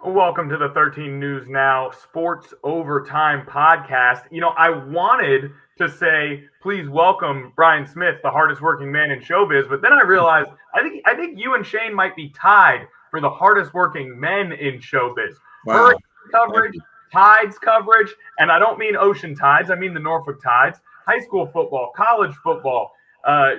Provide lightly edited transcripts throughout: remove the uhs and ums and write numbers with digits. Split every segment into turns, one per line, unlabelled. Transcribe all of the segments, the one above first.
Welcome to the 13 News Now Sports Overtime podcast. I wanted to say, please welcome Brian Smith, the hardest working man in showbiz, but then I realized I think you and Shane might be tied for the hardest working men in showbiz.
Wow.
Hurricane coverage, Tides coverage, and I don't mean ocean tides, I mean the Norfolk Tides, high school football, college football.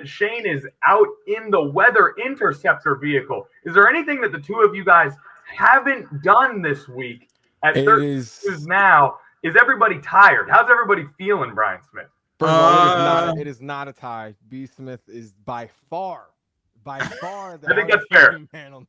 Shane is out in the weather interceptor vehicle. Is there anything that the two of you guys haven't done this week at 13 News Now? Is everybody tired? How's everybody feeling, Brian Smith?
First of all, it is not a tie. B. Smith is by far the
I think that's fair.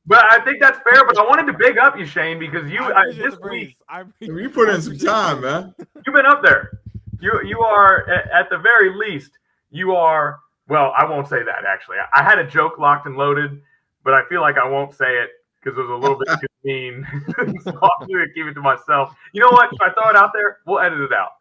But I think that's fair. But I wanted to big up you, Shane, because this week
you put in some time, man.
You've been up there. You are at the very least. You are. Well, I won't say that actually. I had a joke locked and loaded, but I feel like I won't say it because it was a little bit too mean. So I'll keep it to myself. You know what? If I throw it out there, we'll edit it out.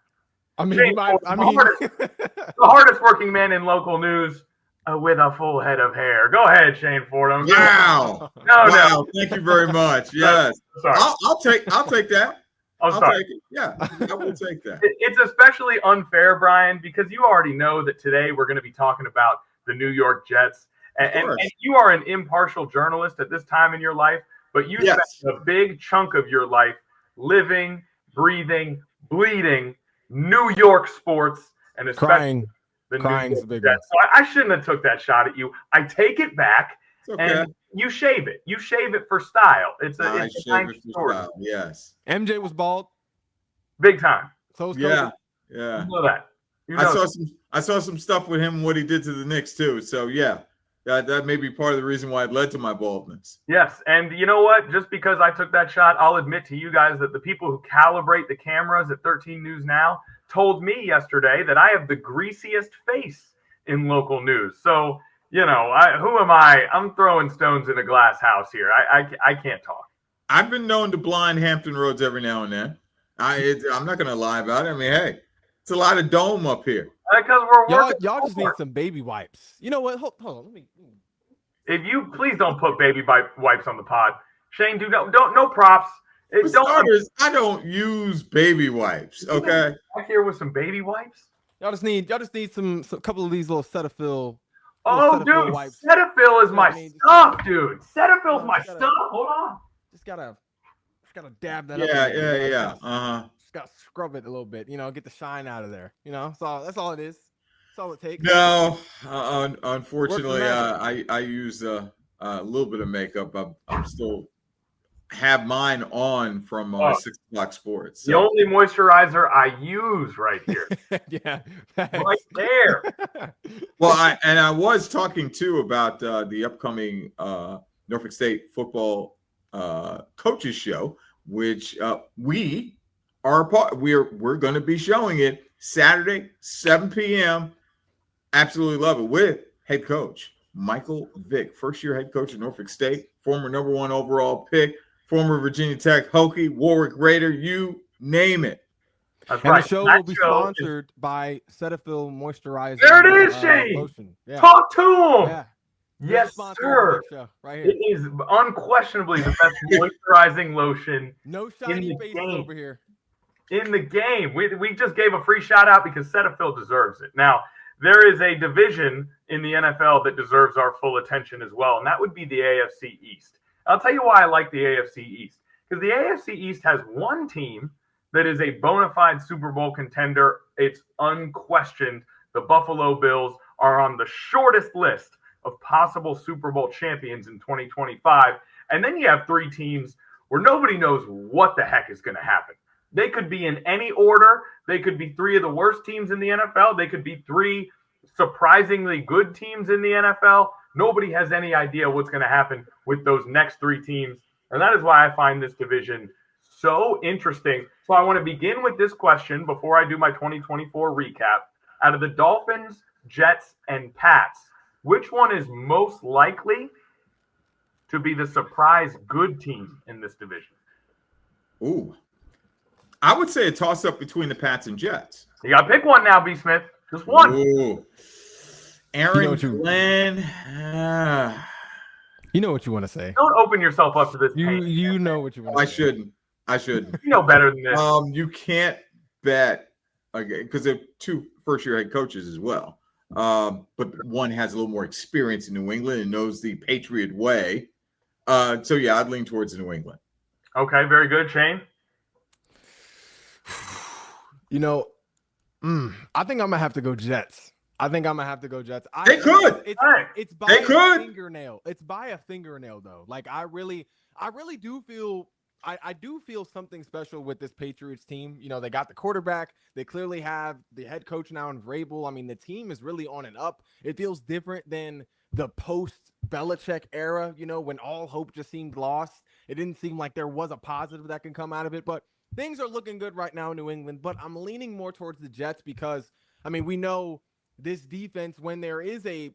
Shane, the hardest working man in local news with a full head of hair. Go ahead, Shane Fordham.
Wow.
No.
Thank you very much. Yes.
Sorry.
I'll take that.
I'll
take it. Yeah, I will take that.
It's especially unfair, Brian, because you already know that today we're going to be talking about the New York Jets. And you are an impartial journalist at this time in your life, but you spent a big chunk of your life living, breathing, bleeding New York sports, and especially the New York Jets. So I shouldn't have took that shot at you. I take it back, and you shave it. You shave it for style. It's a nice story. Style.
Yes.
MJ was bald,
big time.
So was
yeah.
You know that.
I saw some stuff with him and what he did to the Knicks too. So yeah. That may be part of the reason why it led to my baldness.
Yes, and you know what? Just because I took that shot, I'll admit to you guys that the people who calibrate the cameras at 13 News Now told me yesterday that I have the greasiest face in local news. So, who am I? I'm throwing stones in a glass house here. I can't talk.
I've been known to blind Hampton Roads every now and then. I'm not going to lie about it. I mean, hey, it's a lot of dome up here.
Because we're working.
Y'all just need some baby wipes. You know what? Hold on. Let me.
If you please don't put baby wipes on the pod, Shane. Don't no props.
For starters, I don't use baby wipes. Okay.
Back here with some baby wipes.
Y'all just need some couple of these little Cetaphil.
Oh, dude, wipes. Cetaphil is my stuff, dude. Cetaphil's my stuff. Hold on.
Just gotta dab that
up. Yeah.
Just gotta scrub it a little bit, get the shine out of there. So that's all it is. That's all it takes.
No, unfortunately, I use a little bit of makeup. I'm still have mine on from 6 o'clock sports.
So. The only moisturizer I use right here.
Yeah,
right there.
Well, I was talking too about the upcoming Norfolk State football coaches show, which we are a part. We're going to be showing it Saturday, 7 p.m. Absolutely love it with head coach Michael Vick, first-year head coach at Norfolk State, former number 1 overall pick, former Virginia Tech Hokie, Warwick Raider, you name it.
That's
and
right.
The show will be sponsored by Cetaphil Moisturizer.
There it is, Shane.
Lotion. Yeah.
Talk to him.
Yeah.
Yes, sir.
Right here.
It is unquestionably the best moisturizing lotion.
No shiny faces over here.
In the game. We just gave a free shout out because Cetaphil deserves it. Now, there is a division in the NFL that deserves our full attention as well, and that would be the AFC East. I'll tell you why I like the AFC East. Because the AFC East has one team that is a bona fide Super Bowl contender. It's unquestioned. The Buffalo Bills are on the shortest list of possible Super Bowl champions in 2025. And then you have 3 teams where nobody knows what the heck is going to happen. They could be in any order. They could be 3 of the worst teams in the NFL. They could be 3 surprisingly good teams in the NFL. Nobody has any idea what's going to happen with those next 3 teams. And that is why I find this division so interesting. So I want to begin with this question before I do my 2024 recap. Out of the Dolphins, Jets, and Pats, which one is most likely to be the surprise good team in this division?
Ooh. I would say a toss-up between the Pats and Jets.
You got to pick one now, B. Smith. Just one.
Ooh. Aaron Glenn.
You know what you want to say.
Don't open yourself up to this.
You know what you want to say.
I shouldn't.
You know better than this.
You can't bet again because they're 2 first-year head coaches as well. But one has a little more experience in New England and knows the Patriot way. So yeah, I'd lean towards New England.
Okay, very good, Shane.
You know, I think I'm gonna have to go Jets.
They could.
It's by
They
a
could.
fingernail. It's by a fingernail, though. Like I really do feel. I do feel something special with this Patriots team. You know, they got the quarterback. They clearly have the head coach now in Vrabel. I mean, the team is really on and up. It feels different than the post-Belichick era, you know, when all hope just seemed lost. It didn't seem like there was a positive that can come out of it. But things are looking good right now in New England. But I'm leaning more towards the Jets because, I mean, we know this defense, when there is a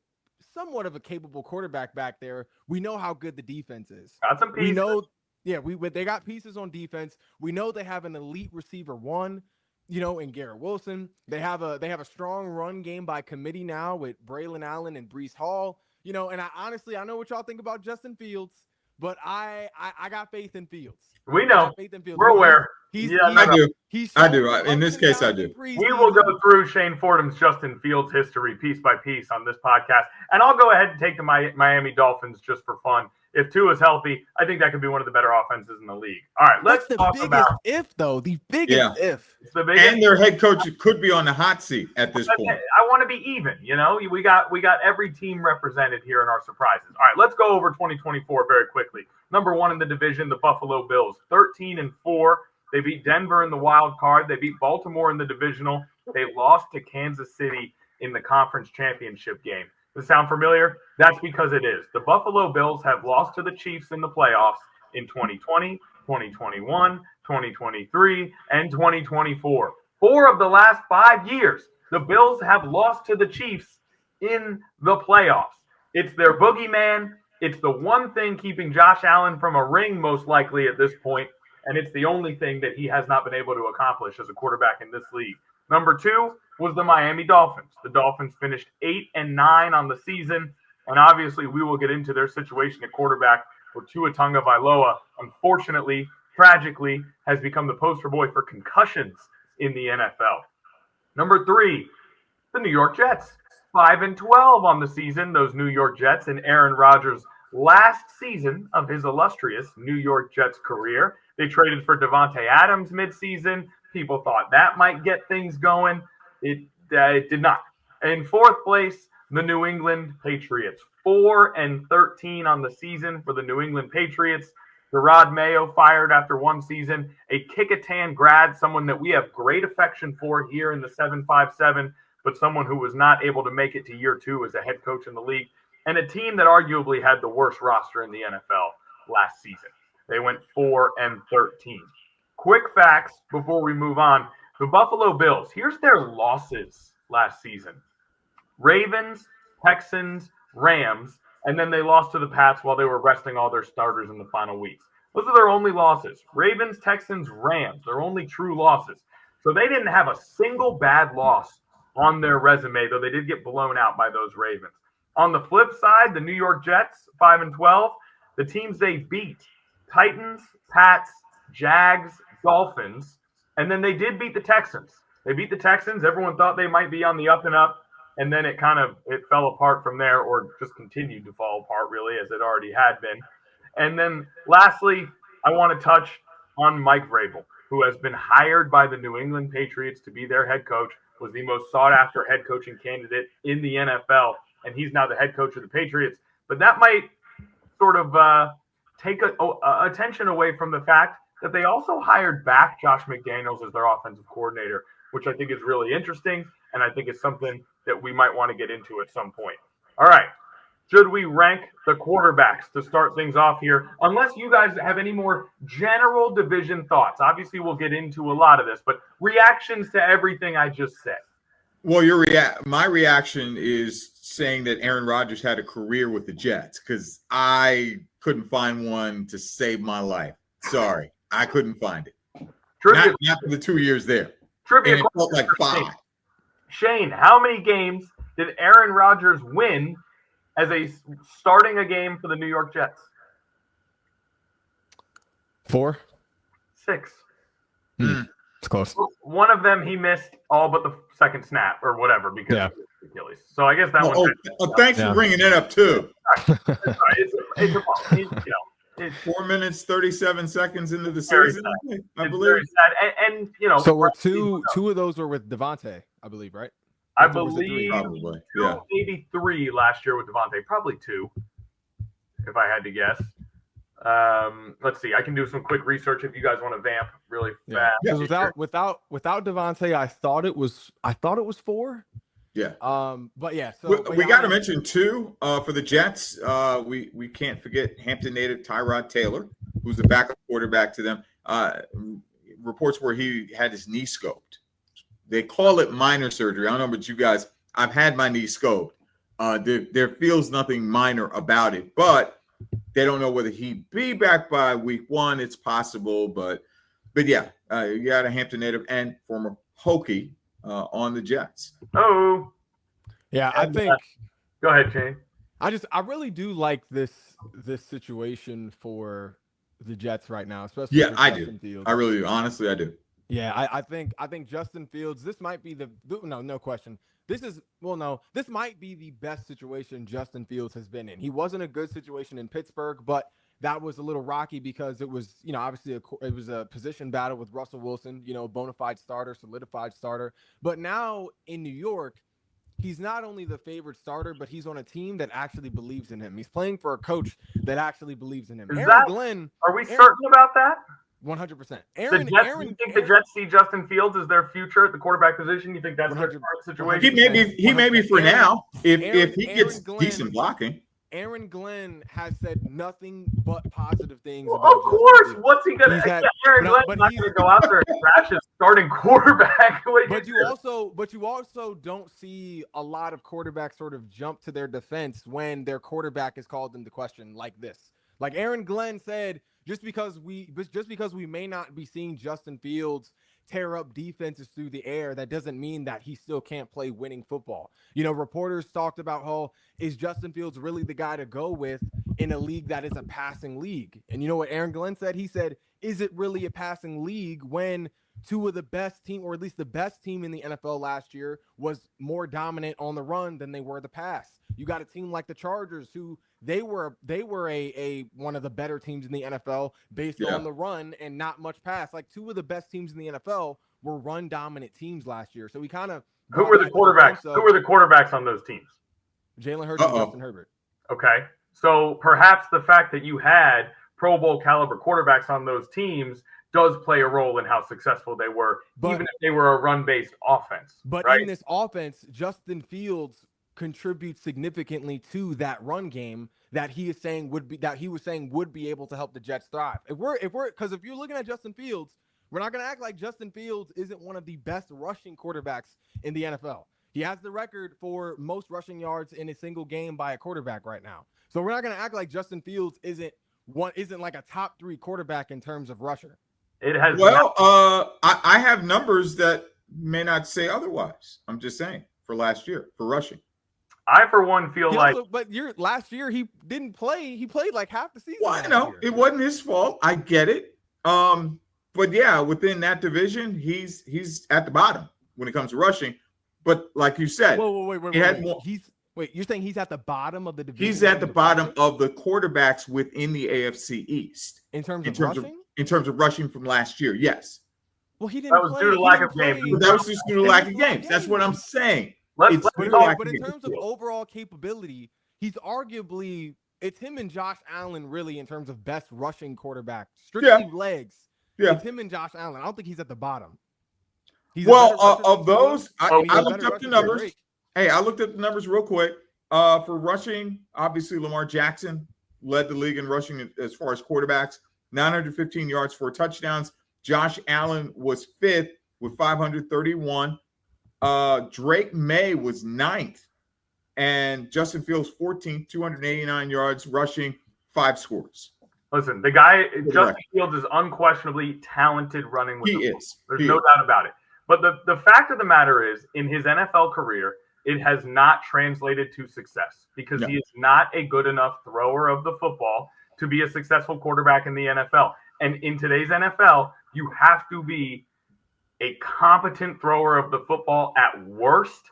somewhat of a capable quarterback back there, we know how good the defense is.
Got some pieces.
We know. Yeah, they got pieces on defense. We know they have an elite receiver one, you know, in Garrett Wilson. They have a strong run game by committee now with Braylon Allen and Breece Hall. You know, and I know what y'all think about Justin Fields, but I got faith in Fields.
We know. We're aware.
I do. In this case, I do.
We will go through Shane Fordham's Justin Fields history piece by piece on this podcast, and I'll go ahead and take the Miami Dolphins just for fun. If Tua is healthy, I think that could be one of the better offenses in the league. All right, let's talk about
if, though. The biggest if.
It's the biggest.
And their head coach could be on the hot seat at this point.
I want to be even. You know, we got every team represented here in our surprises. All right, let's go over 2024 very quickly. Number 1 in the division, the Buffalo Bills, 13-4. They beat Denver in the wild card. They beat Baltimore in the divisional. They lost to Kansas City in the conference championship game. Does it sound familiar? That's because it is. The Buffalo Bills have lost to the Chiefs in the playoffs in 2020, 2021, 2023, and 2024. 4 of the last 5 years, the Bills have lost to the Chiefs in the playoffs. It's their boogeyman. It's the one thing keeping Josh Allen from a ring, most likely at this point, and it's the only thing that he has not been able to accomplish as a quarterback in this league. Number 2 was the Miami Dolphins. The Dolphins finished 8-9 on the season, and obviously we will get into their situation at quarterback where Tua Tagovailoa, unfortunately, tragically, has become the poster boy for concussions in the NFL. Number 3, the New York Jets. 5-12 on the season, those New York Jets, in Aaron Rodgers' last season of his illustrious New York Jets career. They traded for Devontae Adams midseason. People thought that might get things going. It did not. In 4th place, the New England Patriots. 4-13 on the season for the New England Patriots. Gerard Mayo fired after 1 season. A Kickotan grad, someone that we have great affection for here in the 757, but someone who was not able to make it to year 2 as a head coach in the league. And a team that arguably had the worst roster in the NFL last season. They went 4-13. Quick facts before we move on. The Buffalo Bills, here's their losses last season. Ravens, Texans, Rams, and then they lost to the Pats while they were resting all their starters in the final weeks. Those are their only losses. Ravens, Texans, Rams, their only true losses. So they didn't have a single bad loss on their resume, though they did get blown out by those Ravens. On the flip side, the New York Jets, 5-12, the teams they beat, Titans, Pats, Jags, Dolphins, and then they did beat the Texans. They beat the Texans. Everyone thought they might be on the up and up, and then it fell apart from there, or just continued to fall apart, really, as it already had been. And then lastly, I want to touch on Mike Vrabel, who has been hired by the New England Patriots to be their head coach, was the most sought-after head coaching candidate in the NFL, and he's now the head coach of the Patriots. But that might sort of take attention away from the fact that they also hired back Josh McDaniels as their offensive coordinator, which I think is really interesting, and I think it's something that we might want to get into at some point. All right. Should we rank the quarterbacks to start things off here? Unless you guys have any more general division thoughts. Obviously, we'll get into a lot of this, but reactions to everything I just said.
Well, my reaction is saying that Aaron Rodgers had a career with the Jets because I couldn't find one to save my life. Sorry, I couldn't find it. Not after the 2 years there.
Trivia.
And it felt like 5.
Shane, how many games did Aaron Rodgers win as a starting a game for the New York Jets?
4.
6.
It's close.
One of them he missed all but the second snap or whatever because of Achilles. So I guess that one.
Thanks for bringing it up too.
It's
4 minutes 37 seconds into the
very
season.
sad.
I
It's
believe.
very sad. And you know,
So we're two of those were with Devontae, I believe, right?
I
Or was it 3?
believe
Probably.
2,
Yeah.
maybe 3 last year with Devontae. Probably 2, if I had to guess. Let's see. I can do some quick research if you guys want to vamp really fast.
Because without Devontae, I thought it was 4.
Yeah.
But yeah. So
we got to mention too for the Jets. We can't forget Hampton native Tyrod Taylor, who's the backup quarterback to them. Reports where he had his knee scoped. They call it minor surgery. I don't know about you guys. I've had my knee scoped. There feels nothing minor about it, but they don't know whether he'd be back by week 1. It's possible, but yeah, you got a Hampton native and former Hokie on the Jets.
Oh,
yeah. I think.
Go ahead, Shane.
I really do like this situation for the Jets right now, especially.
Yeah,
for
I
Justin
do.
Fields.
I really do. Honestly, I do.
Yeah, I think Justin Fields. This might be no question. This might be the best situation Justin Fields has been in. He wasn't a good situation in Pittsburgh, but that was a little rocky because it was, obviously it was a position battle with Russell Wilson, bona fide starter, solidified starter. But now in New York, he's not only the favorite starter, but he's on a team that actually believes in him. He's playing for a coach that actually believes in him.
Are we certain about that?
100%.
You think the Jets see Justin Fields as their future at the quarterback position? You think that's their situation?
He may be for now if he gets decent blocking.
Aaron Glenn has said nothing but positive things.
Well,
about
of course. What's he gonna? Aaron Glenn's not gonna go out there and crash his starting quarterback.
But you also don't see a lot of quarterbacks sort of jump to their defense when their quarterback is called into question like this. Like Aaron Glenn said, just because we may not be seeing Justin Fields tear up defenses through the air, that doesn't mean that he still can't play winning football. Reporters talked about is Justin Fields really the guy to go with in a league that is a passing league? And you know what Aaron Glenn said? He said, is it really a passing league when 2 of the best team, or at least the best team in the NFL last year, was more dominant on the run than they were the pass? You got a team like the Chargers, who they were a one of the better teams in the NFL based on the run and not much pass. Like 2 of the best teams in the NFL were run dominant teams last year. So we kind of
who were the quarterbacks? Who were the quarterbacks on those teams?
Jalen Hurts and Justin Herbert.
Okay, so perhaps the fact that you had Pro Bowl caliber quarterbacks on those teams does play a role in how successful they were, even if they were a run-based offense.
But
right?
In this offense, Justin Fields contributes significantly to that run game that he was saying would be able to help the Jets thrive. If you're looking at Justin Fields, we're not going to act like Justin Fields isn't one of the best rushing quarterbacks in the NFL. He has the record for most rushing yards in a single game by a quarterback right now. So we're not going to act like Justin Fields isn't like a top 3 quarterback in terms of rusher.
It has.
Well, I have numbers that may not say otherwise. I'm just saying for last year for rushing.
I, for one, feel
last year he didn't play. He played like half the season.
Well, I know it wasn't his fault. I get it. But yeah, within that division, he's at the bottom when it comes to rushing. But like you said,
wait. You're saying he's at the bottom of the division?
He's at the bottom of the quarterbacks within the AFC East
in terms of rushing.
In terms of rushing from last year, yes.
Well, he didn't.
That was due to lack of games.
That was just due to lack of games. That's what I'm saying.
But in terms of overall capability, it's him and Josh Allen really in terms of best rushing quarterback. Strictly legs. Yeah. It's him and Josh Allen. I don't think he's at the bottom.
Of those, I looked up the numbers. Hey, I looked at the numbers real quick. For rushing, obviously Lamar Jackson led the league in rushing as far as quarterbacks. 915 yards, 4 touchdowns. Josh Allen was 5th with 531. Drake May was 9th. And Justin Fields 14th, 289 yards rushing, 5 scores.
Listen, the guy, Justin Fields, is unquestionably talented running with the ball. There's no doubt about it. But the fact of the matter is, in his NFL career, it has not translated to success because he is not a good enough thrower of the football to be a successful quarterback in the NFL. And in today's NFL, you have to be a competent thrower of the football at worst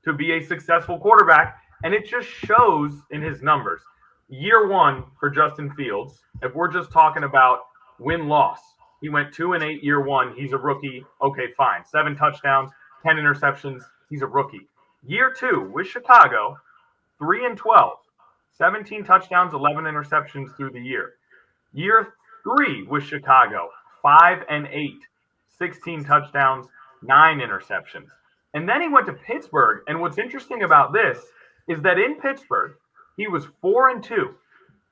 to be a successful quarterback. And it just shows in his numbers. Year one for Justin Fields, if we're just talking about win-loss, he went 2-8 year one. He's a rookie. Okay, fine. 7 touchdowns, 10 interceptions. He's a rookie. Year two with Chicago, 3-12, 17 touchdowns, 11 interceptions through the year. Year three with Chicago, 5-8, 16 touchdowns, 9 interceptions. And then he went to Pittsburgh. And what's interesting about this is that in Pittsburgh, he was 4-2.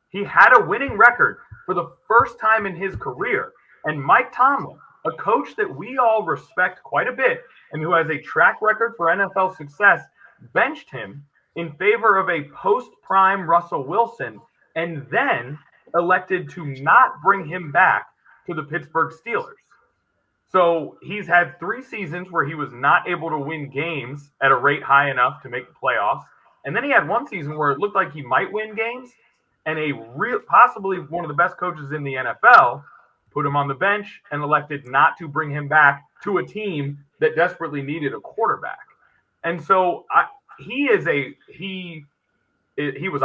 He had a winning record for the first time in his career. And Mike Tomlin, a coach that we all respect quite a bit and who has a track record for NFL success, benched him in favor of a post-prime Russell Wilson and then elected to not bring him back to the Pittsburgh Steelers. So he's had 3 seasons where he was not able to win games at a rate high enough to make the playoffs. And then he had 1 season where it looked like he might win games, and possibly one of the best coaches in the NFL put him on the bench and elected not to bring him back to a team that desperately needed a quarterback. And so he was a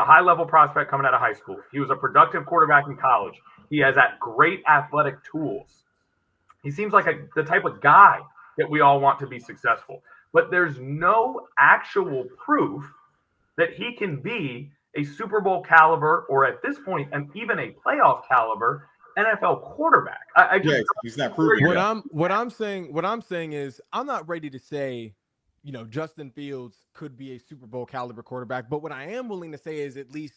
high-level prospect coming out of high school. He was a productive quarterback in college. He has great athletic tools. He seems like the type of guy that we all want to be successful. But there's no actual proof that he can be a Super Bowl caliber or at this point, and even a playoff caliber NFL quarterback.
He's not proving
what I'm saying is I'm not ready to say, Justin Fields could be a Super Bowl caliber quarterback. But what I am willing to say is at least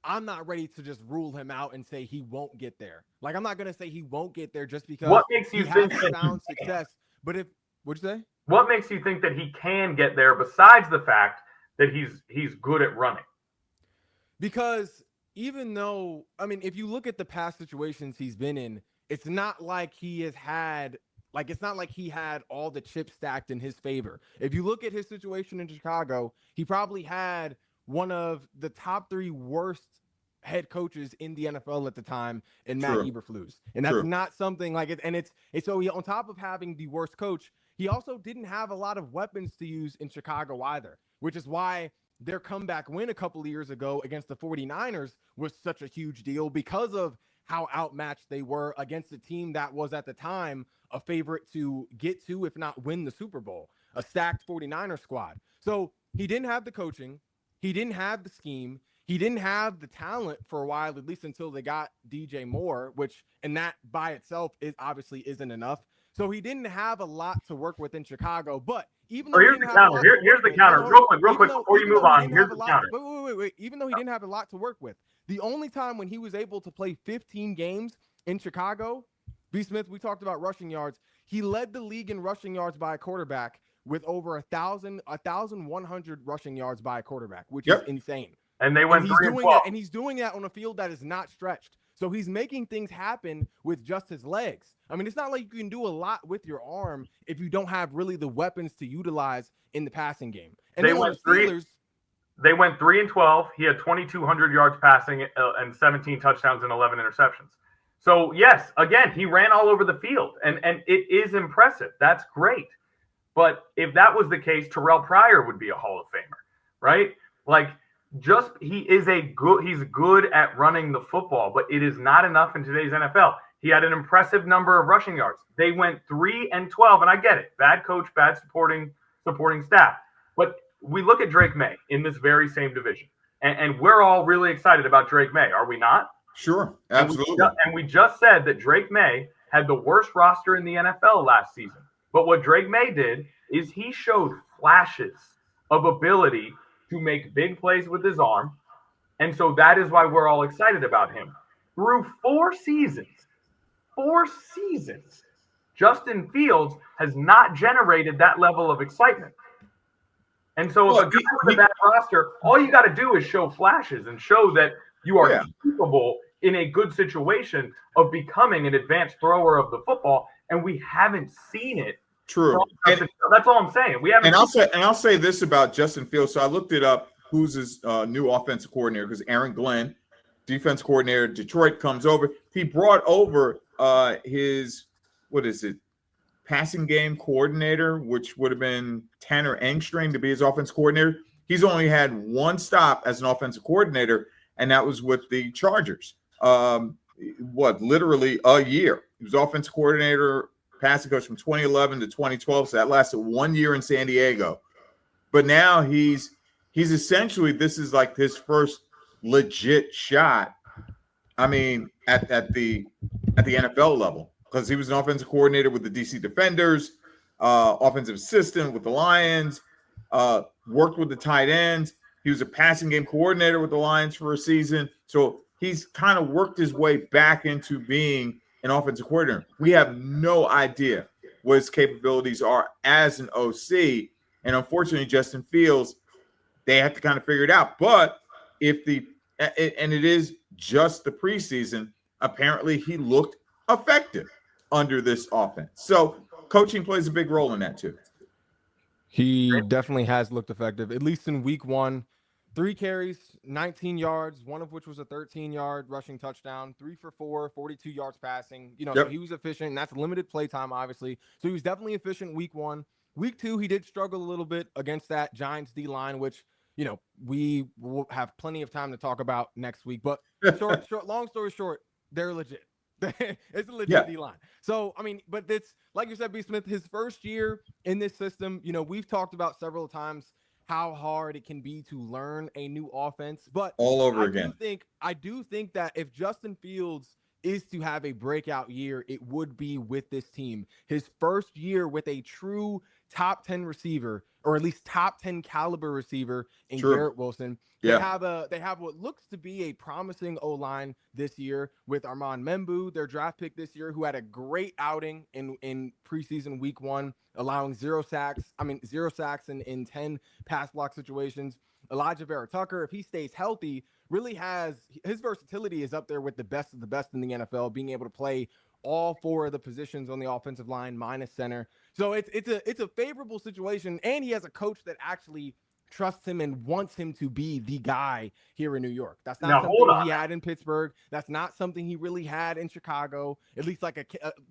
I'm not ready to just rule him out and say he won't get there. Like, I'm not going to say he won't get there just because
what makes you
he
think
has found success. But what'd you say?
What makes you think that he can get there besides the fact that he's good at running?
Because even though, if you look at the past situations he's been in, it's not like he had all the chips stacked in his favor. If you look at his situation in Chicago, he probably had one of the top 3 worst head coaches in the NFL at the time in Matt Eberflus. And that's not something like it. And it's so on top of having the worst coach, he also didn't have a lot of weapons to use in Chicago either, which is why their comeback win a couple of years ago against the 49ers was such a huge deal because of how outmatched they were against a team that was at the time a favorite to get to, if not win the Super Bowl, a stacked 49er squad. So he didn't have the coaching. He didn't have the scheme. He didn't have the talent for a while, at least until they got DJ Moore, and that by itself obviously isn't enough. So he didn't have a lot to work with in Chicago, but even though
here's the counter. Here's the counter. Real quick, before you move on, here's the counter.
Wait. Even though he didn't have a lot to work with, the only time when he was able to play 15 games in Chicago, B. Smith, we talked about rushing yards. He led the league in rushing yards by a quarterback with over 1,100 rushing yards by a quarterback, which is insane.
And they went 3-12.
And he's doing that on a field that is not stretched. So he's making things happen with just his legs. It's not like you can do a lot with your arm if you don't have really the weapons to utilize in the passing game. And
they went 3-12. He had 2,200 yards passing and 17 touchdowns and 11 interceptions. So yes, again, he ran all over the field, and it is impressive. That's great. But if that was the case, Terrell Pryor would be a Hall of Famer, right? He's good at running the football, but it is not enough in today's NFL. He had an impressive number of rushing yards. They went 3-12, and I get it. Bad coach, bad supporting staff. But we look at Drake May in this very same division, and we're all really excited about Drake May, are we not?
Sure, absolutely.
And we just said that Drake May had the worst roster in the NFL last season. But what Drake May did is he showed flashes of ability to make big plays with his arm. And so that is why we're all excited about him. Through 4 seasons, Justin Fields has not generated that level of excitement. And so if a guy with a bad roster, all you got to do is show flashes and show that you are capable in a good situation of becoming an advanced thrower of the football. And we haven't seen it
True.
That's all I'm saying. We haven't.
I'll say this about Justin Fields. So I looked it up. Who's his new offensive coordinator? Because Aaron Glenn, defense coordinator, Detroit, comes over. He brought over his passing game coordinator, which would have been Tanner Engstrom to be his offensive coordinator. He's only had one stop as an offensive coordinator, and that was with the Chargers. Literally a year. He was offensive coordinator, passing coach from 2011 to 2012. So that lasted 1 year in San Diego. But now he's essentially, this is like his first legit shot. I mean, at the NFL level, because he was an offensive coordinator with the DC Defenders, offensive assistant with the Lions, worked with the tight ends. He was a passing game coordinator with the Lions for a season. So he's kind of worked his way back into being an offensive coordinator. We have no idea what his capabilities are as an OC. And unfortunately, Justin Fields, they have to kind of figure it out. But and it is just the preseason, apparently he looked effective under this offense. So coaching plays a big role in that too.
He definitely has looked effective, at least in week 1. 3 carries, 19 yards, one of which was a 13-yard rushing touchdown, 3 for 4, 42 yards passing. So he was efficient, and that's limited play time, obviously. So he was definitely efficient week 1. Week 2, he did struggle a little bit against that Giants D-line, which, we will have plenty of time to talk about next week. But long story short, they're legit. It's a legit D-line. So, I mean, but it's, like you said, B. Smith, his first year in this system, we've talked about several times how hard it can be to learn a new offense, but
all over again.
I do think that if Justin Fields is to have a breakout year, it would be with this team. His first year with a true top 10 receiver, or at least top 10 caliber receiver in Garrett Wilson. They have what looks to be a promising O-line this year with Armand Membu, their draft pick this year, who had a great outing in preseason week 1, allowing 0 sacks in 10 pass block situations. Elijah Vera Tucker, if he stays healthy, really has his versatility is up there with the best of the best in the NFL, being able to play all 4 of the positions on the offensive line minus center. So it's a favorable situation, and he has a coach that actually trusts him and wants him to be the guy here in New York. That's not something he had in Pittsburgh. That's not something he really had in Chicago, at least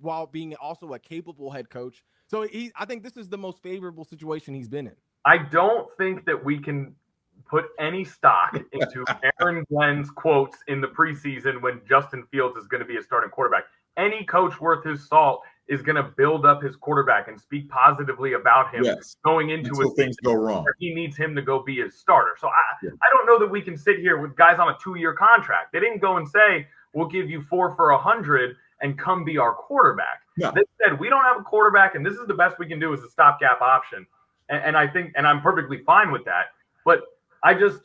while being also a capable head coach. So I think this is the most favorable situation he's been in.
I don't think that we can put any stock into Aaron Glenn's quotes in the preseason when Justin Fields is going to be a starting quarterback. Any coach worth his salt is going to build up his quarterback and speak positively about him going into a
things go wrong.
He needs him to go be his starter. So I don't know that we can sit here with guys on a 2-year contract. They didn't go and say, we'll give you 4 for 100 and come be our quarterback. No. They said, we don't have a quarterback, and this is the best we can do as a stopgap option. And I think, and I'm perfectly fine with that. But I just,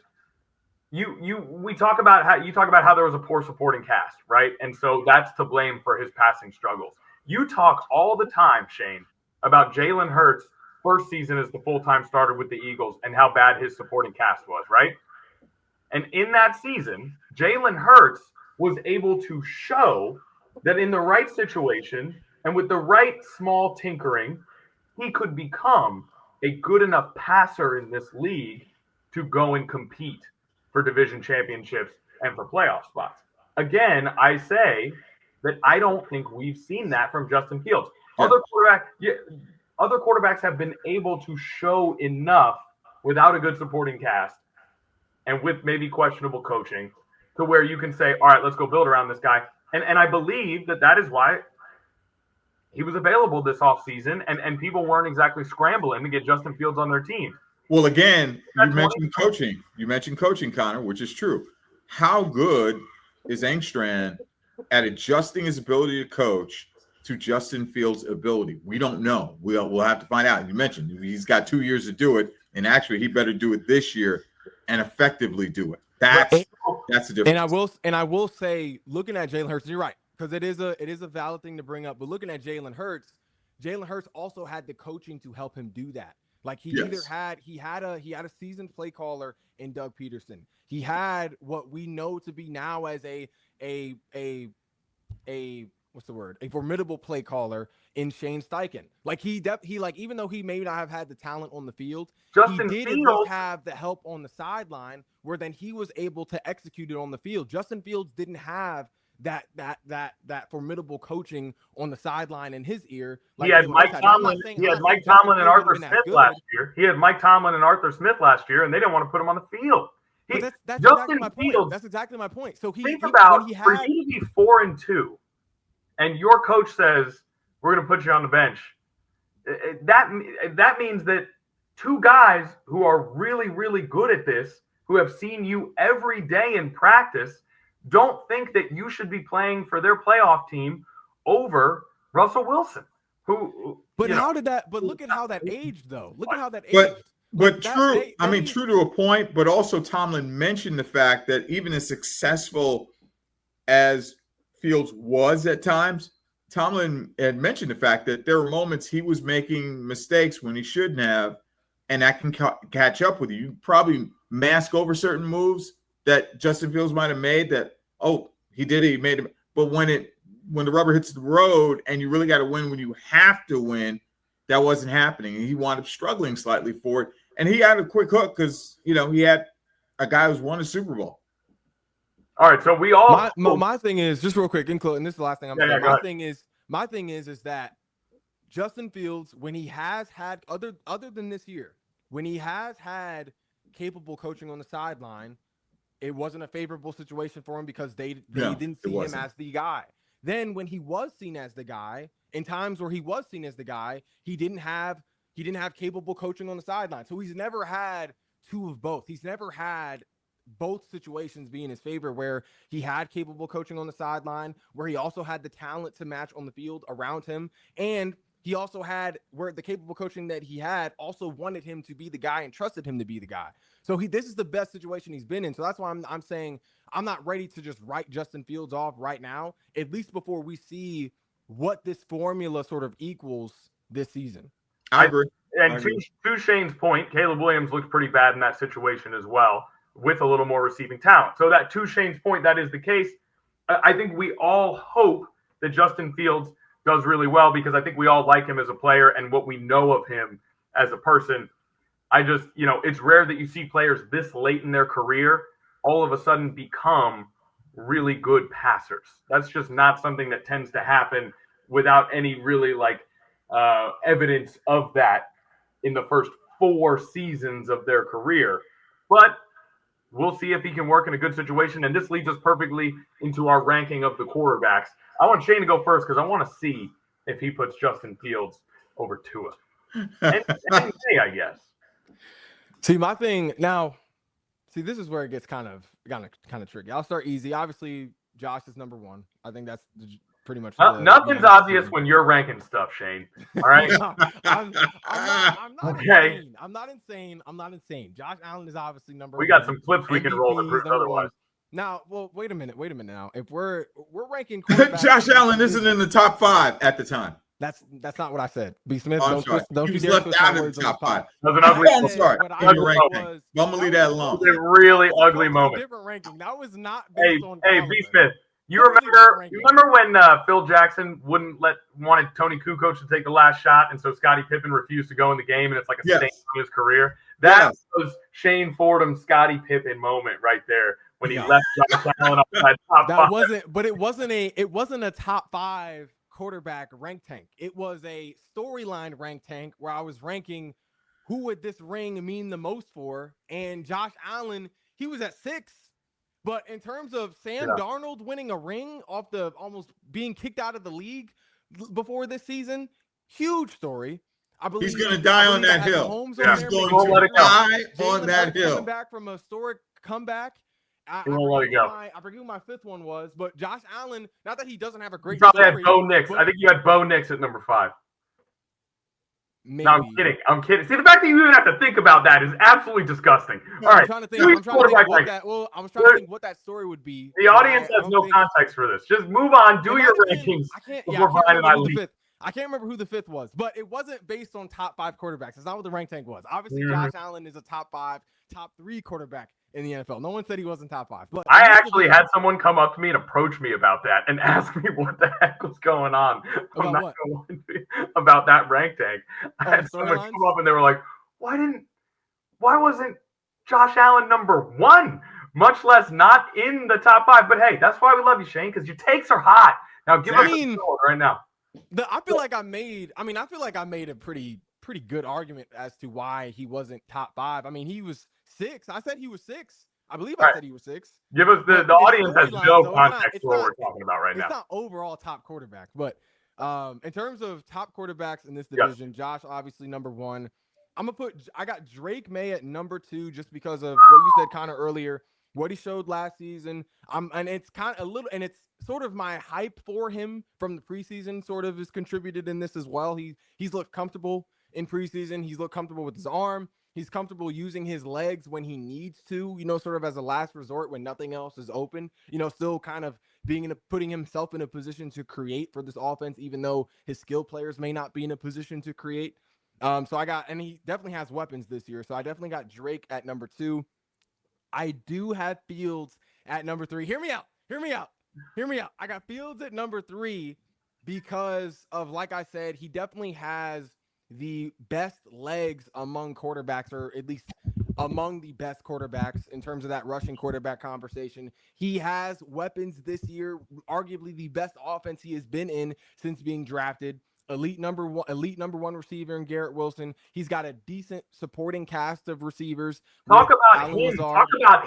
we talk about how there was a poor supporting cast, right? And so that's to blame for his passing struggles. You talk all the time, Shane, about Jalen Hurts' first season as the full-time starter with the Eagles and how bad his supporting cast was, right? And in that season, Jalen Hurts was able to show that in the right situation and with the right small tinkering, he could become a good enough passer in this league to go and compete for division championships and for playoff spots. Again, I say that I don't think we've seen that from Justin Fields. Other quarterbacks have been able to show enough without a good supporting cast and with maybe questionable coaching to where you can say, all right, let's go build around this guy. And I believe that is why he was available this offseason and people weren't exactly scrambling to get Justin Fields on their team.
Well, again, you mentioned coaching. You mentioned coaching, Connor, which is true. How good is Engstrom at adjusting his ability to coach to Justin Fields' ability? We don't know. We'll have to find out. You mentioned he's got 2 years to do it, and actually he better do it this year and effectively do it. That's the difference.
And I will say, looking at Jalen Hurts, you're right, because it is a valid thing to bring up. But looking at Jalen Hurts also had the coaching to help him do that. Like he had a seasoned play caller in Doug Peterson. He had what we know to be now as a what's the word? A formidable play caller in Shane Steichen. Like he like even though he may not have had the talent on the field,
Justin
he did at
Fields
least have the help on the sideline where then he was able to execute it on the field. Justin Fields didn't have that formidable coaching on the sideline in his ear. Like
he had Mike Tomlin. He had Mike Tomlin and Arthur Smith last year. He had Mike Tomlin and Arthur Smith last year, and they didn't want to put him on the field.
But that's exactly my point. That's exactly my point. So
think about for you to be 4-2, and your coach says we're going to put you on the bench. That means that two guys who are really, really good at this, who have seen you every day in practice, don't think that you should be playing for their playoff team over Russell Wilson.
But look at how that aged, though. Look at how that aged.
But true, true to a point, but also Tomlin mentioned the fact that even as successful as Fields was at times, Tomlin had mentioned the fact that there were moments he was making mistakes when he shouldn't have, and that can catch up with you. You probably mask over certain moves that Justin Fields might have made that, he did it, he made it. But when the rubber hits the road and you really got to win when you have to win, that wasn't happening. And he wound up struggling slightly for it. And he had a quick hook because, he had a guy who's won a Super Bowl.
All right, so we all
my thing is, just real quick, and this is the last thing I'm saying. My thing is that Justin Fields, when he has had other than this year, when he has had capable coaching on the sideline, it wasn't a favorable situation for him because they didn't see him as the guy. Then when he was seen as the guy, in times where he was seen as the guy, he didn't have capable coaching on the sideline. So he's never had two of both. He's never had both situations be in his favor, where he had capable coaching on the sideline, where he also had the talent to match on the field around him, and he also had where the capable coaching that he had also wanted him to be the guy and trusted him to be the guy. So this is the best situation he's been in. So that's why I'm saying I'm not ready to just write Justin Fields off right now, at least before we see what this formula sort of equals this season.
I agree.
And to Shane's point, Caleb Williams looked pretty bad in that situation as well, with a little more receiving talent. So that, to Shane's point, that is the case. I think we all hope that Justin Fields does really well, because I think we all like him as a player and what we know of him as a person. I just, it's rare that you see players this late in their career all of a sudden become really good passers. That's just not something that tends to happen without any really evidence of that in the first 4 seasons of their career. But we'll see if he can work in a good situation. And this leads us perfectly into our ranking of the quarterbacks. I want Shane to go first because I want to see if he puts Justin Fields over Tua. Any day, I guess.
See, my thing now. See, this is where it gets kind of tricky. I'll start easy. Obviously, Josh is number 1. I think that's pretty much.
Nothing's obvious when you're ranking stuff, Shane. All right.
I'm not
okay.
Insane. I'm not insane. Josh Allen is obviously number 1.
We got some clips we can roll to prove otherwise.
Now, wait a minute now. If we're ranking
Josh Allen isn't in the top 5 at the time.
That's not what I said. B. Smith,
don't you dare twist out of the top 5.
That was an ugly.
I'm sorry. I'm gonna leave that alone.
It was a really ugly moment.
Different ranking. That was not.
Hey, B. Smith. You remember when Phil Jackson wanted Tony Kukoc to take the last shot, and so Scottie Pippen refused to go in the game, and it's like a stain on his career? That was Shane Fordham's Scottie Pippen moment right there when he left Josh Allen outside top 5.
It wasn't a top 5 quarterback rank tank. It was a storyline rank tank where I was ranking who would this ring mean the most for, and Josh Allen, he was at 6. But in terms of Sam Darnold winning a ring off the almost being kicked out of the league before this season, huge story. I believe
he's going to die on that hill. He's going to die on that hill.
Coming back from a historic comeback. I forget who my 5th one was, but Josh Allen, not that he doesn't have a great
story. Probably had Bo Nix. I think you had Bo Nix at number 5.
Maybe.
No, I'm kidding. See, the fact that you even have to think about that is absolutely disgusting. All right.
I'm trying to think what that story would be.
The audience has no context for this. Just move on. Do your rankings.
I can't remember who the 5th was, but it wasn't based on top 5 quarterbacks. It's not what the rank tank was. Obviously, Josh Allen is a top 5, top 3 quarterback in the NFL. No one said he wasn't top 5. But
I actually had someone come up to me and approach me about that and ask me what the heck was going on.
About what?
About that rank tag. I had someone
storylines?
come up and they were like, why wasn't Josh Allen number 1? Much less not in the top 5. But hey, that's why we love you, Shane, because your takes are hot. Now give us a score right now.
I feel like I made a pretty good argument as to why he wasn't top 5. I mean, he was 6. I said he was 6. I believe I said he was 6.
Give us the audience has no context for what we're talking about right now.
It's not overall top quarterback, but in terms of top quarterbacks in this division, Josh obviously number 1. I got Drake May at number 2 just because of what you said kind of earlier, what he showed last season. And it's kind of a little, and it's sort of my hype for him from the preseason sort of is contributed in this as well. He's looked comfortable in preseason. He's looked comfortable with his arm. He's comfortable using his legs when he needs to, sort of as a last resort when nothing else is open, still kind of putting himself in a position to create for this offense, even though his skill players may not be in a position to create. And he definitely has weapons this year. So I definitely got Drake at number 2. I do have Fields at number 3. Hear me out. I got Fields at number 3 because of, like I said, he definitely has the best legs among quarterbacks, or at least among the best quarterbacks in terms of that rushing quarterback conversation. He has weapons this year, arguably the best offense he has been in since being drafted. Elite number one receiver in Garrett Wilson. He's got a decent supporting cast of receivers.
Talk about